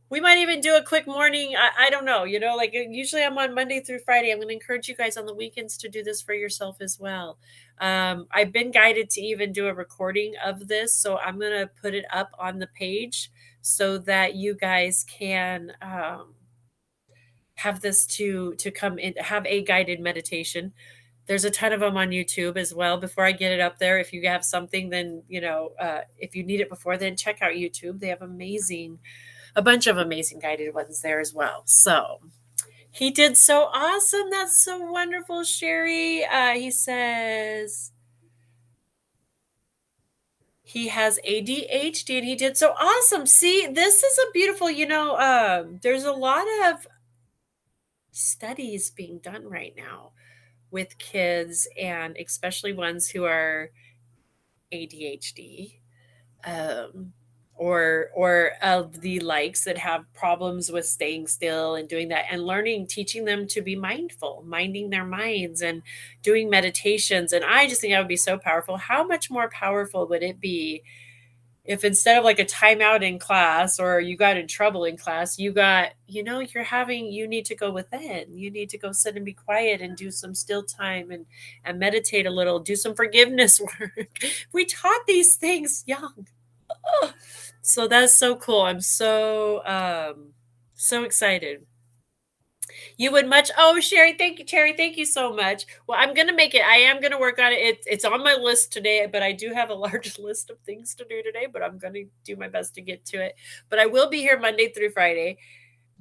We might even do a quick morning. I don't know, like usually I'm on Monday through Friday. I'm going to encourage you guys on the weekends to do this for yourself as well. I've been guided to even do a recording of this. So I'm going to put it up on the page so that you guys can have this to come in, have a guided meditation. There's a ton of them on YouTube as well. Before I get it up there, if you have something, then, if you need it before, then check out YouTube. They have a bunch of amazing guided ones there as well. So he did so awesome. That's so wonderful, Sherry. He says he has ADHD and he did so awesome. See, this is a beautiful, there's a lot of studies being done right now with kids, and especially ones who are ADHD, um, or of the likes that have problems with staying still and doing that, and teaching them to be mindful, minding their minds and doing meditations. And I just think that would be so powerful. How much more powerful would it be if, instead of like a timeout in class, or you got in trouble in class, you need to go within, you need to go sit and be quiet and do some still time and meditate a little, do some forgiveness work. We taught these things young. So that's so cool. I'm So excited. You would much. Oh, Sherry, thank you, Terry. Thank you so much. Well, I'm gonna make it. I am gonna work on it. It's on my list today, but I do have a large list of things to do today. But I'm gonna do my best to get to it. But I will be here Monday through Friday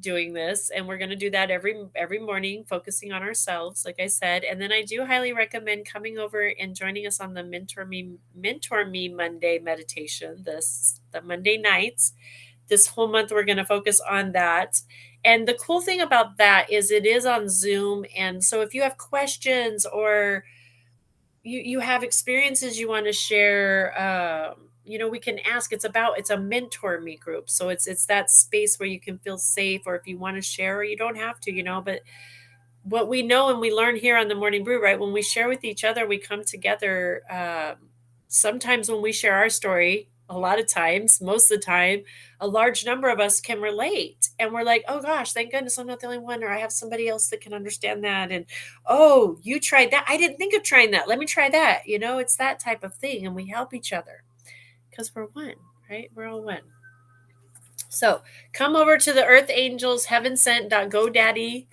doing this, and we're gonna do that every morning, focusing on ourselves, like I said. And then I do highly recommend coming over and joining us on the Mentor Me Monday meditation. The Monday nights this whole month we're going to focus on that. And the cool thing about that is it is on Zoom, and so if you have questions or you have experiences you want to share, we can ask. It's a mentor me group, so it's that space where you can feel safe, or if you want to share, or you don't have to, but what we know and we learn here on the Morning Brew, right? When we share with each other, we come together. Sometimes when we share our story, a lot of times, most of the time, a large number of us can relate. And we're like, oh gosh, thank goodness I'm not the only one, or I have somebody else that can understand that. And oh, you tried that. I didn't think of trying that. Let me try that. It's that type of thing. And we help each other because we're one, right? We're all one. So come over to the Earth Angels Heaven Sent.godaddy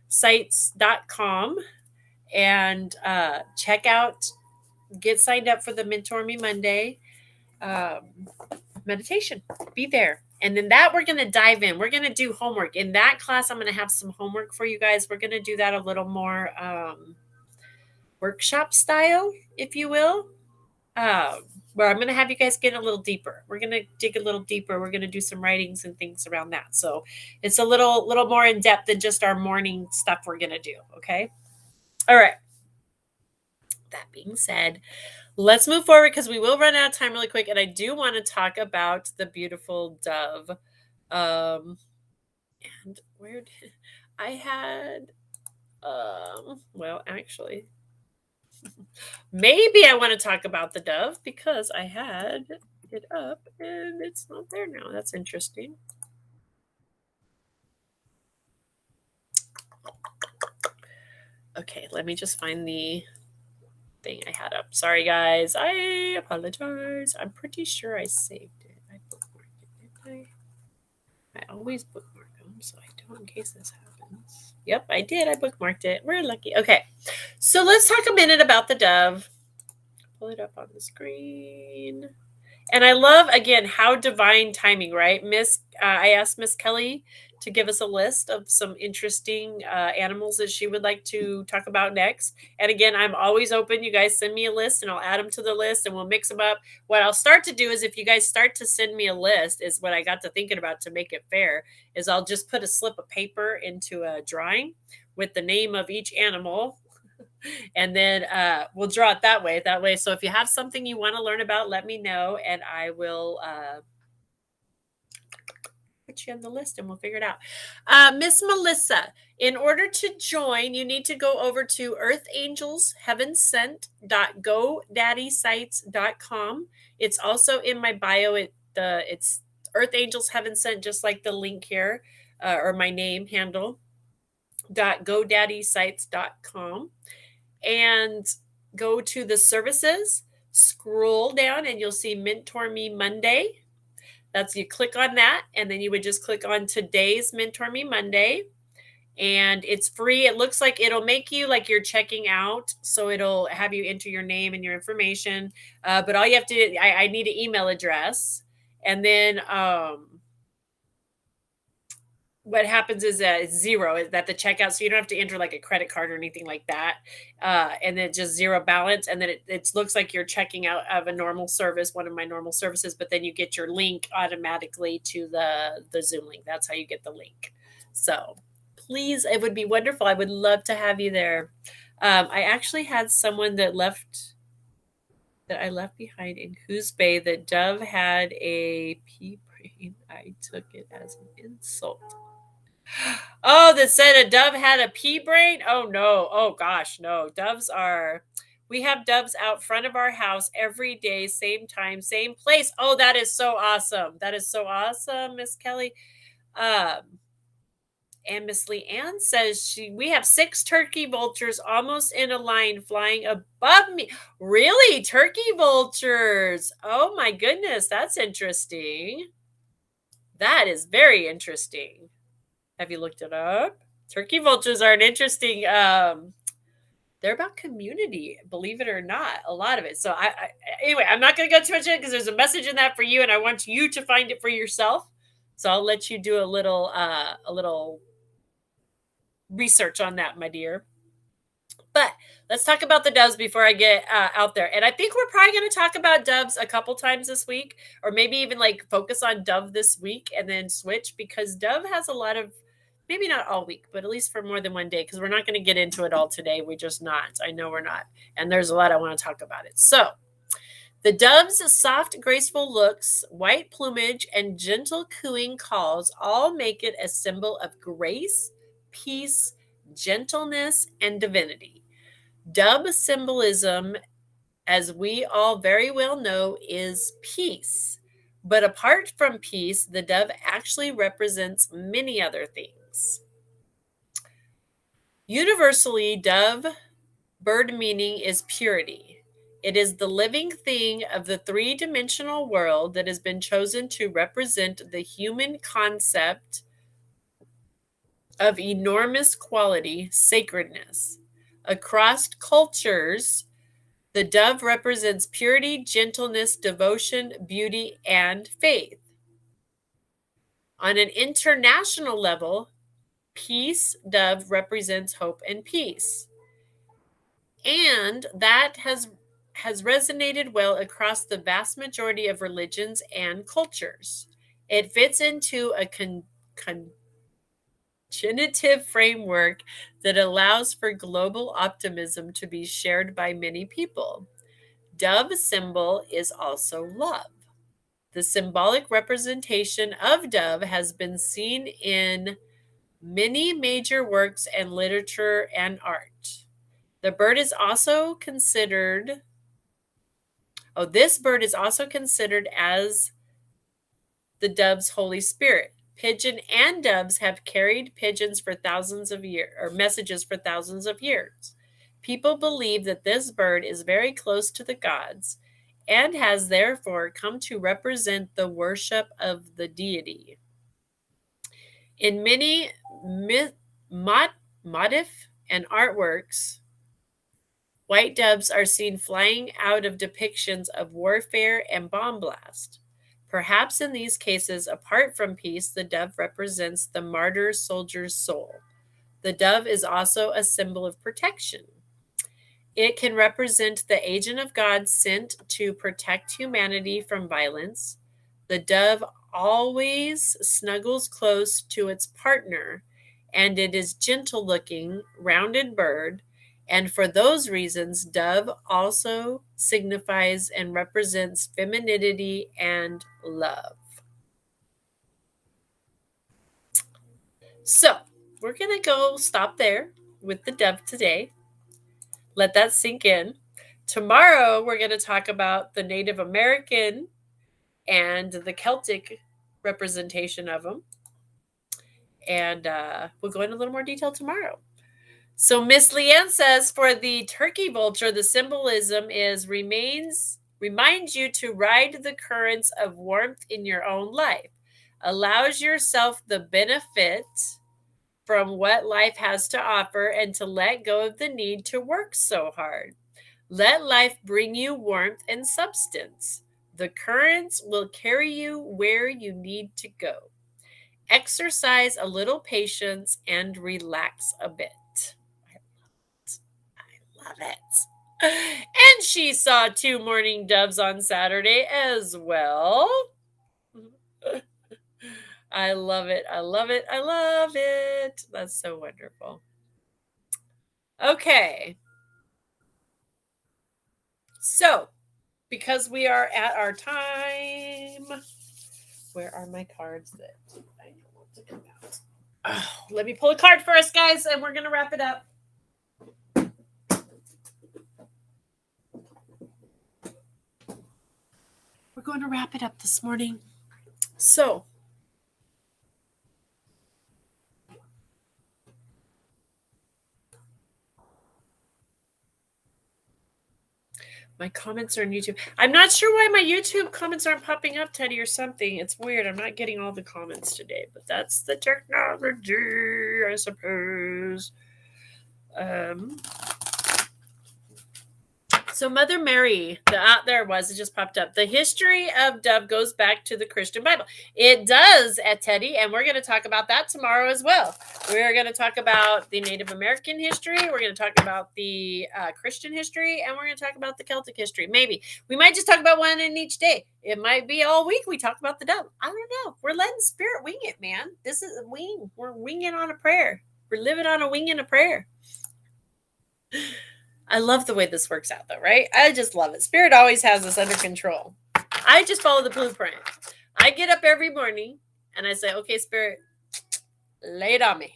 sites.com and check out, get signed up for the Mentor Me Monday meditation. Be there. And then that we're going to dive in. We're going to do homework. In that class, I'm going to have some homework for you guys. We're going to do that a little more workshop style, if you will. Where I'm going to have you guys get a little deeper. We're going to dig a little deeper. We're going to do some writings and things around that. So it's a little more in depth than just our morning stuff we're going to do. Okay. All right. That being said, let's move forward because we will run out of time really quick. And I do want to talk about the beautiful dove. And where did I had, well, actually, maybe I want to talk about the dove because I had it up and it's not there now. That's interesting. Okay, let me just find the thing I had up. Sorry, guys. I apologize. I'm pretty sure I saved it. I bookmarked it, didn't I? I always bookmark them, so I don't in case this happens. Yep, I did. I bookmarked it. We're lucky. Okay, so let's talk a minute about the dove. Pull it up on the screen. And I love, again, how divine timing, right? I asked Miss Kelly to give us a list of some interesting animals that she would like to talk about next. And again, I'm always open. You guys send me a list and I'll add them to the list and we'll mix them up. What I'll start to do is if you guys start to send me a list, is what I got to thinking about to make it fair, is I'll just put a slip of paper into a drawing with the name of each animal, and then we'll draw it that way. So if you have something you want to learn about, let me know and I will put you on the list and we'll figure it out. Miss Melissa, in order to join, you need to go over to earthangelsheavensent.godaddysite.com. It's also in my bio. It's Earth Angels Heaven Sent, just like the link here, or my name handle, .godaddysite.com. And go to the services, scroll down, and you'll see Mentor Me Monday. You click on that, and then you would just click on today's Mentor Me Monday, and it's free. It looks like it'll make you like you're checking out, so it'll have you enter your name and your information. But all you have to do, I need an email address, and then what happens is that it's zero that the checkout, so you don't have to enter like a credit card or anything like that, and then just zero balance, and then it looks like you're checking out of a normal service, one of my normal services, but then you get your link automatically to the Zoom link. That's how you get the link. So please, it would be wonderful. I would love to have you there. I actually had someone that I left behind in Coos Bay that Dove had a pea brain. I took it as an insult. Oh, that said a dove had a pea brain? Oh no. Oh gosh, no. We have doves out front of our house every day, same time, same place. Oh, that is so awesome. That is so awesome, Miss Kelly. And Miss Leanne says we have 6 turkey vultures almost in a line flying above me. Really? Turkey vultures. Oh my goodness. That's interesting. That is very interesting. Have you looked it up? Turkey vultures are an interesting. They're about community, believe it or not. A lot of it. So anyway, I'm not going to go too much in because there's a message in that for you, and I want you to find it for yourself. So I'll let you do a little research on that, my dear. But let's talk about the doves before I get out there. And I think we're probably going to talk about doves a couple times this week, or maybe even like focus on dove this week and then switch, because dove has a lot of, maybe not all week, but at least for more than one day, because we're not going to get into it all today. We're just not. I know we're not. And there's a lot I want to talk about it. So the dove's soft, graceful looks, white plumage, and gentle cooing calls all make it a symbol of grace, peace, gentleness, and divinity. Dove symbolism, as we all very well know, is peace. But apart from peace, the dove actually represents many other things. Universally, dove bird meaning is purity. It is the living thing of the three-dimensional world that has been chosen to represent the human concept of enormous quality, sacredness. Across cultures, the dove represents purity, gentleness, devotion, beauty, and faith. On an international level, peace dove represents hope and peace. And that has resonated well across the vast majority of religions and cultures. It fits into a cognitive framework that allows for global optimism to be shared by many people. Dove symbol is also love. The symbolic representation of dove has been seen in many major works and literature and art. The bird is also considered, this bird is also considered as the dove's Holy Spirit. Pigeon and doves have carried pigeons for thousands of years, or messages for thousands of years. People believe that this bird is very close to the gods and has therefore come to represent the worship of the deity. In many motif and artworks, white doves are seen flying out of depictions of warfare and bomb blast. Perhaps in these cases, apart from peace, the dove represents the martyr soldier's soul. The dove is also a symbol of protection. It can represent the agent of God sent to protect humanity from violence. The dove always snuggles close to its partner, and it is gentle-looking, rounded bird. And for those reasons, dove also signifies and represents femininity and love. So we're going to go stop there with the dove today. Let that sink in. Tomorrow, we're going to talk about the Native American and the Celtic representation of them. And we'll go into a little more detail tomorrow. So Miss Leanne says, for the turkey vulture, the symbolism is reminds you to ride the currents of warmth in your own life. Allows yourself the benefit from what life has to offer and to let go of the need to work so hard. Let life bring you warmth and substance. The currents will carry you where you need to go. Exercise a little patience and relax a bit. I love it. And she saw 2 mourning doves on Saturday as well. I love it. I love it. I love it. That's so wonderful. Okay. So, because we are at our time, where are my cards that I don't want to come out? Oh, let me pull a card for us, guys, and we're going to wrap it up. We're going to wrap it up this morning. So, My comments are on YouTube. I'm not sure why my YouTube comments aren't popping up, Teddy, or something. It's weird. I'm not getting all the comments today, but that's the technology, I suppose. So Mother Mary, there it was, it just popped up. The history of dove goes back to the Christian Bible. It does, at Teddy, and we're going to talk about that tomorrow as well. We're going to talk about the Native American history. We're going to talk about the Christian history, and we're going to talk about the Celtic history. Maybe. We might just talk about one in each day. It might be all week we talk about the dove. I don't know. We're letting Spirit wing it, man. This is a wing. We're winging on a prayer. We're living on a wing and a prayer. I love the way this works out, though, right? I just love it. Spirit always has us under control. I just follow the blueprint. I get up every morning and I say, okay, Spirit, lay it on me.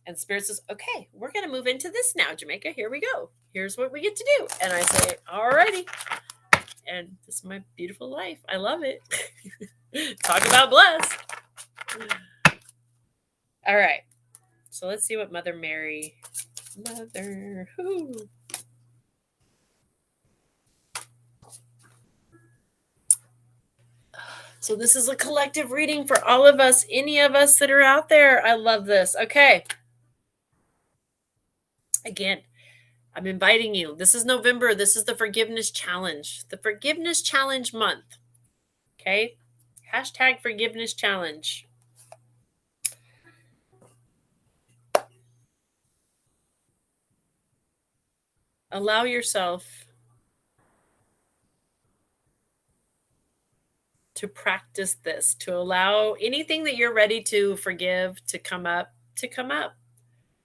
And Spirit says, okay, we're going to move into this now, Jamaica. Here we go. Here's what we get to do. And I say, all righty. And this is my beautiful life. I love it. Talk about blessed. All right. So let's see what Mother Mary. So this is a collective reading for all of us, any of us that are out there. I love this. Okay. Again, I'm inviting you. This is November. This is the Forgiveness Challenge. The Forgiveness Challenge month. Okay. Hashtag Forgiveness Challenge. Allow yourself to practice this, to allow anything that you're ready to forgive to come up,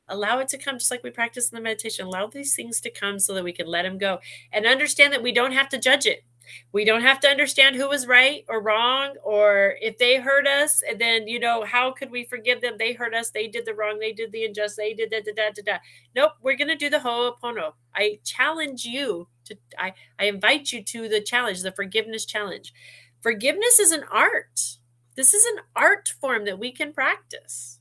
Allow it to come, just like we practice in the meditation. Allow these things to come so that we can let them go and understand that we don't have to judge it. We don't have to understand who was right or wrong, or if they hurt us, and then, how could we forgive them? They hurt us. They did the wrong. They did the unjust. They did da. Nope. We're going to do the Ho'oponopono. I challenge you I invite you to the challenge, the forgiveness challenge. Forgiveness is an art. This is an art form that we can practice.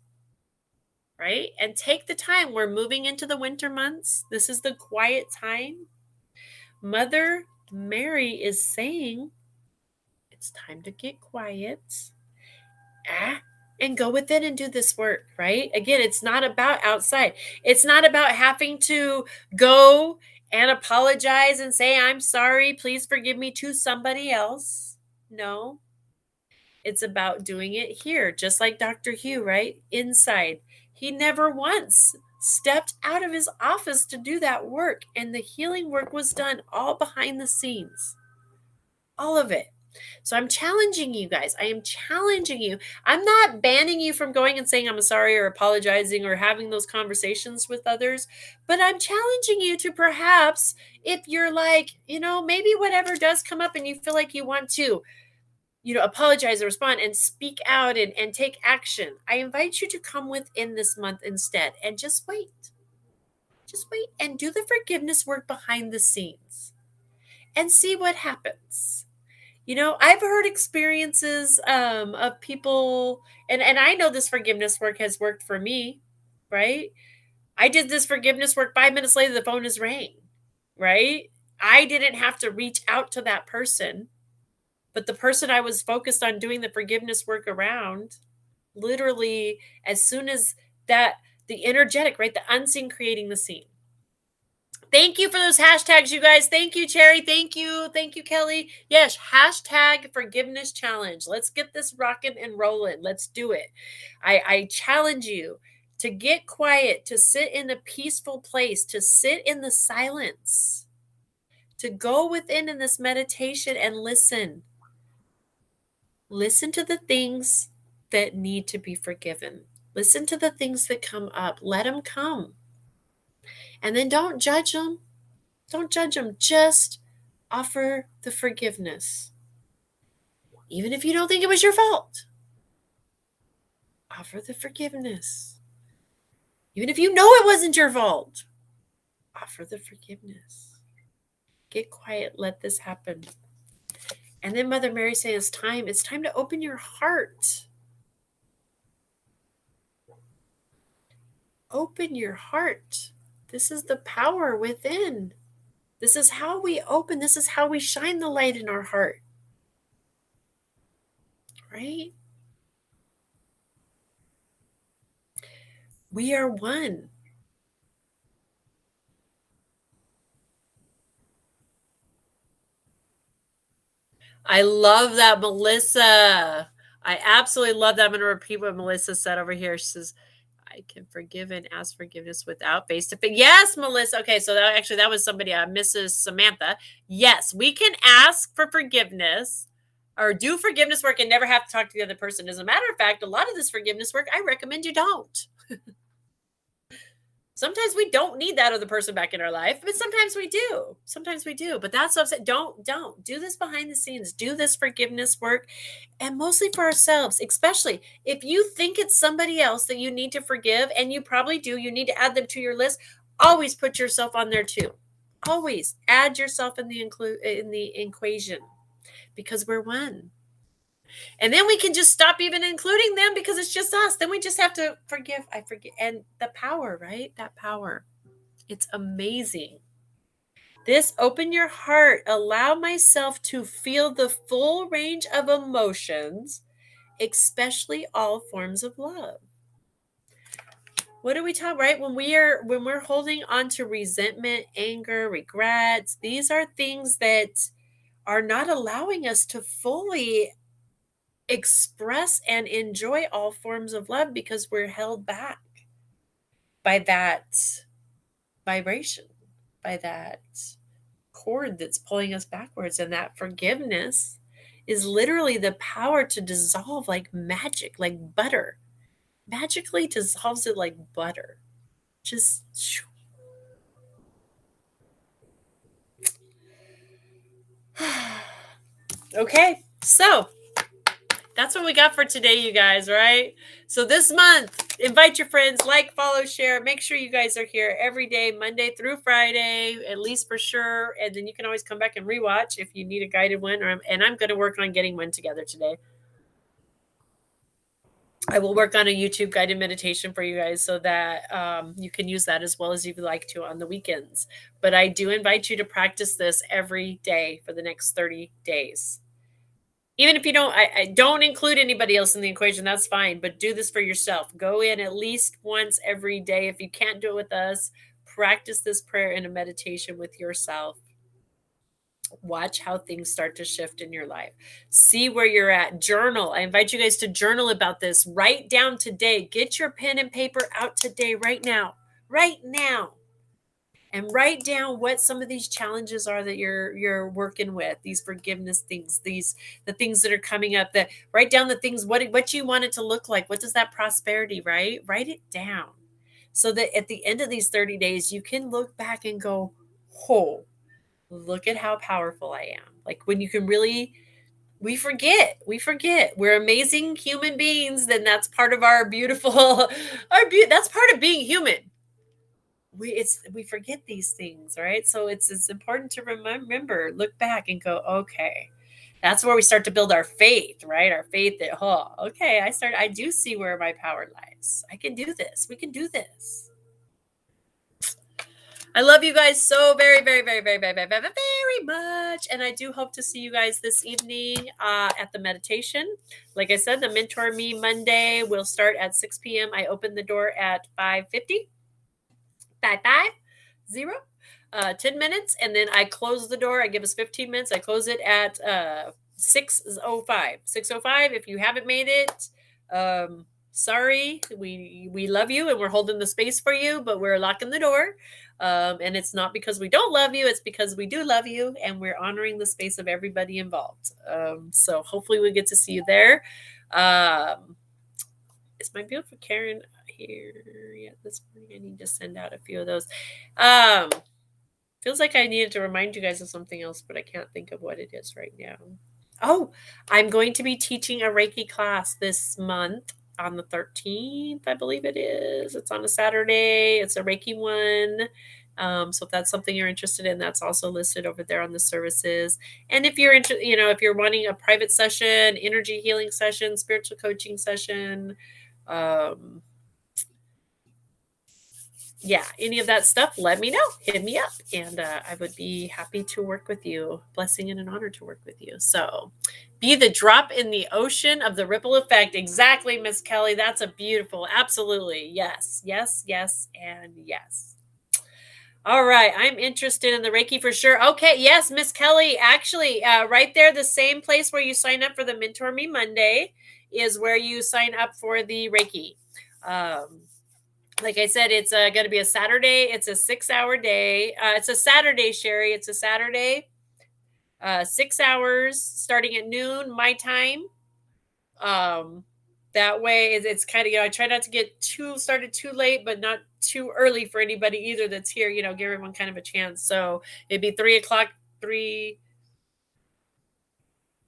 Right? And take the time. We're moving into the winter months. This is the quiet time. Mother Mary is saying it's time to get quiet and go within and do this work, right? Again, it's not about outside. It's not about having to go and apologize and say, I'm sorry, please forgive me to somebody else. No. It's about doing it here, just like Dr. Hugh, right? Inside. He never once stepped out of his office to do that work. And the healing work was done all behind the scenes. All of it. So I'm challenging you guys. I am challenging you. I'm not banning you from going and saying I'm sorry or apologizing or having those conversations with others. But I'm challenging you to perhaps, if you're like, maybe whatever does come up and you feel like you want to, apologize and respond and speak out and take action. I invite you to come within this month instead and just wait. Just wait and do the forgiveness work behind the scenes and see what happens. I've heard experiences of people, and I know this forgiveness work has worked for me, right? I did this forgiveness work. 5 minutes later, the phone has rang, right? I didn't have to reach out to that person. But the person I was focused on doing the forgiveness work around, literally, as soon as that, the energetic, right? The unseen creating the scene. Thank you for those hashtags, you guys. Thank you, Cherry. Thank you. Thank you, Kelly. Yes, hashtag forgiveness challenge. Let's get this rocking and rolling. Let's do it. I challenge you to get quiet, to sit in a peaceful place, to sit in the silence, to go within in this meditation and listen. Listen to the things that need to be forgiven. Listen to the things that come up. Let them come. And then don't judge them. Don't judge them. Just offer the forgiveness. Even if you don't think it was your fault, offer the forgiveness. Even if you know it wasn't your fault, offer the forgiveness. Get quiet. Let this happen. And then Mother Mary says, it's time to open your heart. Open your heart. This is the power within. This is how we open. This is how we shine the light in our heart, right? We are one. I love that, Melissa. I absolutely love that. I'm going to repeat what Melissa said over here. She says, I can forgive and ask forgiveness without face to face. Yes, Melissa. Okay, so that was somebody, Mrs. Samantha. Yes, we can ask for forgiveness or do forgiveness work and never have to talk to the other person. As a matter of fact, a lot of this forgiveness work, I recommend you don't. Sometimes we don't need that other person back in our life, but sometimes we do. Sometimes we do. But that's what I'm saying. Don't do this behind the scenes. Do this forgiveness work, and mostly for ourselves, especially if you think it's somebody else that you need to forgive, and you probably do. You need to add them to your list. Always put yourself on there too. Always add yourself in the equation, because we're one. And then we can just stop even including them because it's just us. Then we just have to forgive. I forget. And the power, right? That power. It's amazing. This open your heart, allow myself to feel the full range of emotions, especially all forms of love. What do we talk, right? When we're holding on to resentment, anger, regrets, these are things that are not allowing us to fully express and enjoy all forms of love because we're held back by that vibration, by that cord that's pulling us backwards. And that forgiveness is literally the power to dissolve like magic, like butter. Magically dissolves it like butter. Just okay. So that's what we got for today, you guys, right? So this month, invite your friends, like, follow, share. Make sure you guys are here every day, Monday through Friday, at least for sure. And then you can always come back and rewatch if you need a guided one. And I'm going to work on getting one together today. I will work on a YouTube guided meditation for you guys so that you can use that as well as you'd like to on the weekends. But I do invite you to practice this every day for the next 30 days. Even if you don't, I don't include anybody else in the equation. That's fine. But do this for yourself. Go in at least once every day. If you can't do it with us, practice this prayer in a meditation with yourself. Watch how things start to shift in your life. See where you're at. Journal. I invite you guys to journal about this. Write down today. Get your pen and paper out today, right now. Right now. And write down what some of these challenges are that you're working with, these forgiveness things, the things that are coming up. That write down the things, what you want it to look like. What does that prosperity, right? Write it down. So that at the end of these 30 days, you can look back and go, oh, look at how powerful I am. Like when you can really, we forget we're amazing human beings. Then that's part of our beautiful, that's part of being human. We forget these things, right? So it's important to remember, look back and go, okay, that's where we start to build our faith, right? Our faith that, oh, okay, I do see where my power lies. I can do this. We can do this. I love you guys so very, very, very, very, very, very, very, very much. And I do hope to see you guys this evening at the meditation. Like I said, the Mentor Me Monday will start at 6 p.m. I open the door at 5:50. 550, 10 minutes, and then I close the door. I give us 15 minutes. I close it at 6:05. 6:05. If you haven't made it, sorry. We love you and we're holding the space for you, but we're locking the door. And it's not because we don't love you, it's because we do love you and we're honoring the space of everybody involved. So hopefully we get to see you there. Is my beautiful Karen here yet this morning? I need to send out a few of those. Feels like I needed to remind you guys of something else, but I can't think of what it is right now. Oh, I'm going to be teaching a Reiki class this month on the 13th, I believe it is. It's on a Saturday. It's a Reiki one. So if that's something you're interested in, that's also listed over there on the services. And if you're interested, if you're wanting a private session, energy healing session, spiritual coaching session, yeah, any of that stuff, let me know. Hit me up, and I would be happy to work with you. Blessing and an honor to work with you. So, be the drop in the ocean of the ripple effect. Exactly, Miss Kelly. That's a beautiful. Absolutely. Yes, yes, yes, and yes. All right, I'm interested in the Reiki for sure. Okay, yes, Miss Kelly. Actually, right there, the same place where you sign up for the Mentor Me Monday is where you sign up for the Reiki. Um, like I said, it's going to be a Saturday. It's a 6 hour day. It's a Saturday, Sherry. It's a Saturday, 6 hours starting at noon, my time. Um, that way, it's kind of, I try not to get too started too late, but not too early for anybody either that's here, give everyone kind of a chance. So it'd be 3 o'clock, 3,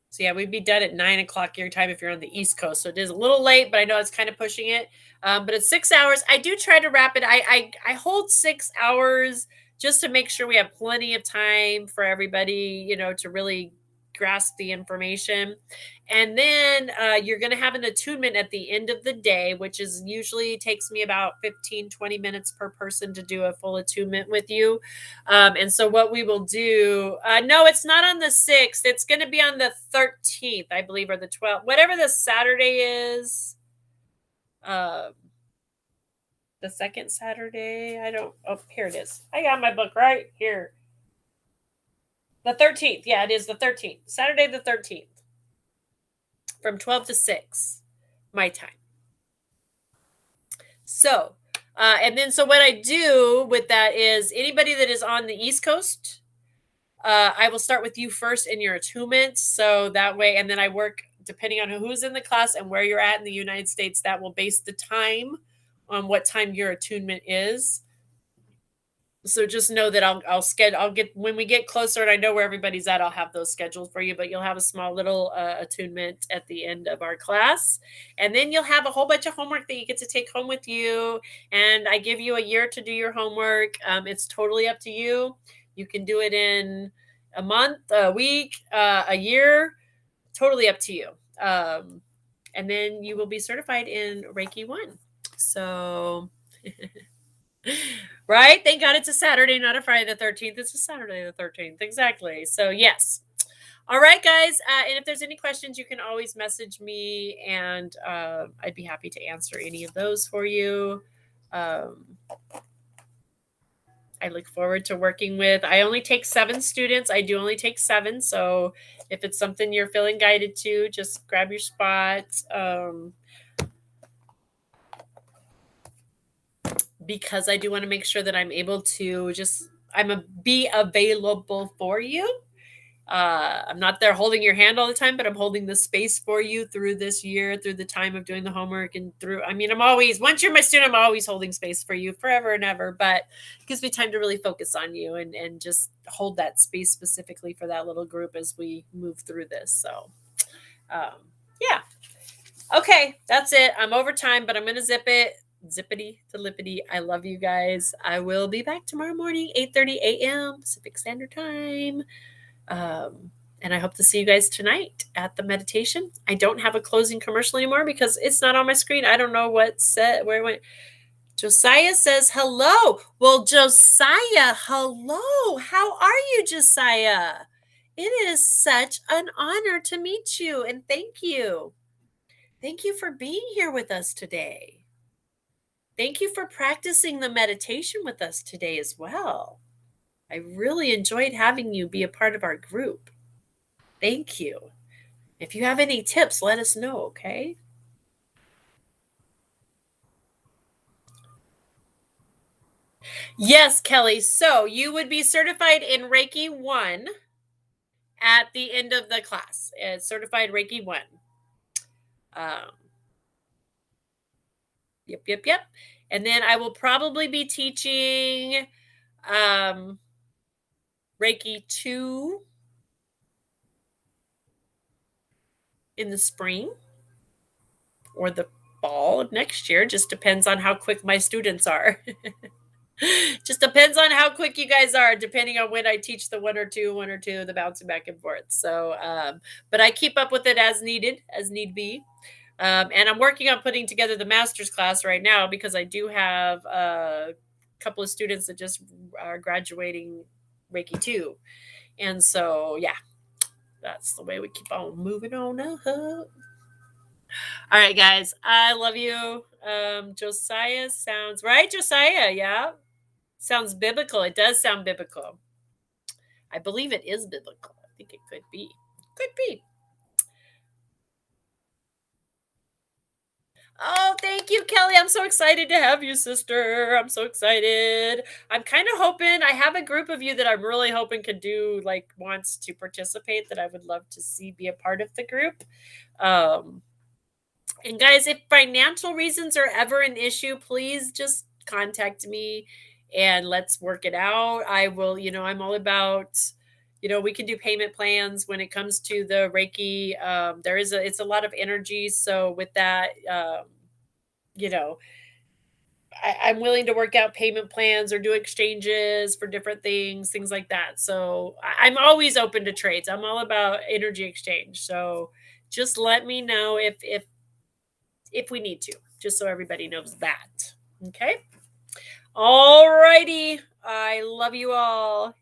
so yeah, we'd be done at 9 o'clock your time if you're on the East Coast. So it is a little late, but I know it's kind of pushing it. But it's 6 hours. I do try to wrap it. I hold 6 hours just to make sure we have plenty of time for everybody, to really grasp the information. And then you're going to have an attunement at the end of the day, which is usually takes me about 15-20 minutes per person to do a full attunement with you. And so what we will do, no, it's not on the 6th. It's going to be on the 13th, I believe, or the 12th, whatever the Saturday is. Um, the second Saturday. Here it is. I got my book right here. The 13th. Yeah, it is the 13th. Saturday the 13th from 12 to 6, my time. So, and then so what I do with that is anybody that is on the East Coast, I will start with you first in your attunements. So that way, and then I work depending on who's in the class and where you're at in the United States. That will base the time on what time your attunement is. So just know that I'll schedule. I'll get when we get closer and I know where everybody's at. I'll have those scheduled for you. But you'll have a small little attunement at the end of our class, and then you'll have a whole bunch of homework that you get to take home with you. And I give you a year to do your homework. It's totally up to you. You can do it in a month, a week, a year. Totally up to you. And then you will be certified in Reiki 1. So. Right? Thank God it's a Saturday, not a Friday the 13th. It's a Saturday the 13th. Exactly. So, yes. All right, guys. And if there's any questions, you can always message me, and I'd be happy to answer any of those for you. I look forward to working with. I only take 7 students. I do only take 7. So, if it's something you're feeling guided to, just grab your spot. Because I do want to make sure that I'm able to be available for you. I'm not there holding your hand all the time, but I'm holding the space for you through this year, through the time of doing the homework, and once you're my student, I'm always holding space for you forever and ever, but it gives me time to really focus on you and just hold that space specifically for that little group as we move through this. So, yeah. Okay, that's it. I'm over time, but I'm going to zip it. Zippity to lippity. I love you guys. I will be back tomorrow morning, 8:30 a.m. Pacific Standard Time. And I hope to see you guys tonight at the meditation. I don't have a closing commercial anymore because it's not on my screen. I don't know where it went. Josiah says hello. Well, Josiah, hello. How are you, Josiah? It is such an honor to meet you, and thank you. Thank you for being here with us today. Thank you for practicing the meditation with us today as well. I really enjoyed having you be a part of our group. Thank you. If you have any tips, let us know, okay? Yes, Kelly. So you would be certified in Reiki 1 at the end of the class. It's certified Reiki 1. Yep. And then I will probably be teaching Reiki 2 in the spring or the fall of next year. Just depends on how quick my students are. Just depends on how quick you guys are, depending on when I teach the one or two, the bouncing back and forth. So, but I keep up with it as needed, as need be. And I'm working on putting together the master's class right now because I do have couple of students that just are graduating Reiki too. And so, yeah, that's the way we keep on moving on up. All right, guys, I love you. Josiah sounds right. Josiah, yeah, sounds biblical. It does sound biblical. I believe it is biblical. I think it could be. Could be. Oh, thank you, Kelly. I'm so excited to have you, sister. I'm so excited. I'm kind of hoping I have a group of you that I'm really hoping could do like wants to participate that I would love to see be a part of the group. Um, and guys, if financial reasons are ever an issue, please just contact me and let's work it out. I will, I'm all about, we can do payment plans when it comes to the Reiki. It's a lot of energy. So with that, you know, I'm willing to work out payment plans or do exchanges for different things like that. So I'm always open to trades. I'm all about energy exchange. So just let me know if we need to, just so everybody knows that. Okay. All righty. I love you all.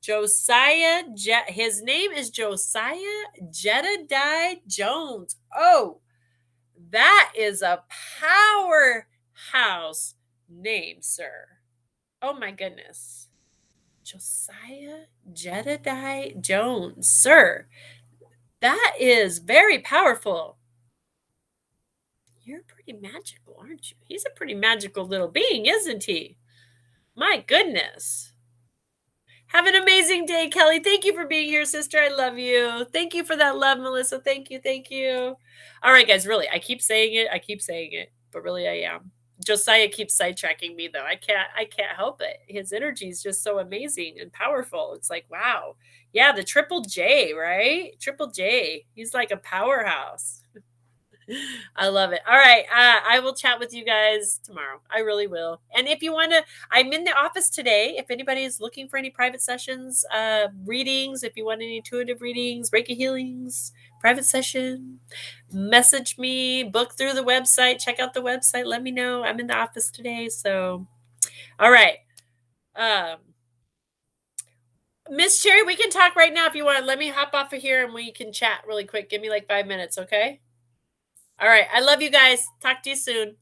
His name is Josiah Jedediah Jones. Oh, that is a powerhouse name, sir. Oh my goodness. Josiah Jedediah Jones, sir. That is very powerful. You're pretty magical, aren't you? He's a pretty magical little being, isn't he? My goodness. Have an amazing day, Kelly. Thank you for being here, sister. I love you. Thank you for that love, Melissa. Thank you. Thank you. All right, guys. Really, I keep saying it. But really I am. Josiah keeps sidetracking me though. I can't help it. His energy is just so amazing and powerful. It's like, wow. Yeah, the triple J, right? Triple J. He's like a powerhouse. I love it. All right. I will chat with you guys tomorrow. I really will. And if you want to, I'm in the office today. If anybody is looking for any private sessions, readings, if you want any intuitive readings, Reiki healings, private session, message me, book through the website, check out the website. Let me know. I'm in the office today. So, all right. Um, Miss Sherry, we can talk right now if you want. Let me hop off of here and we can chat really quick. Give me like 5 minutes, okay? All right. I love you guys. Talk to you soon.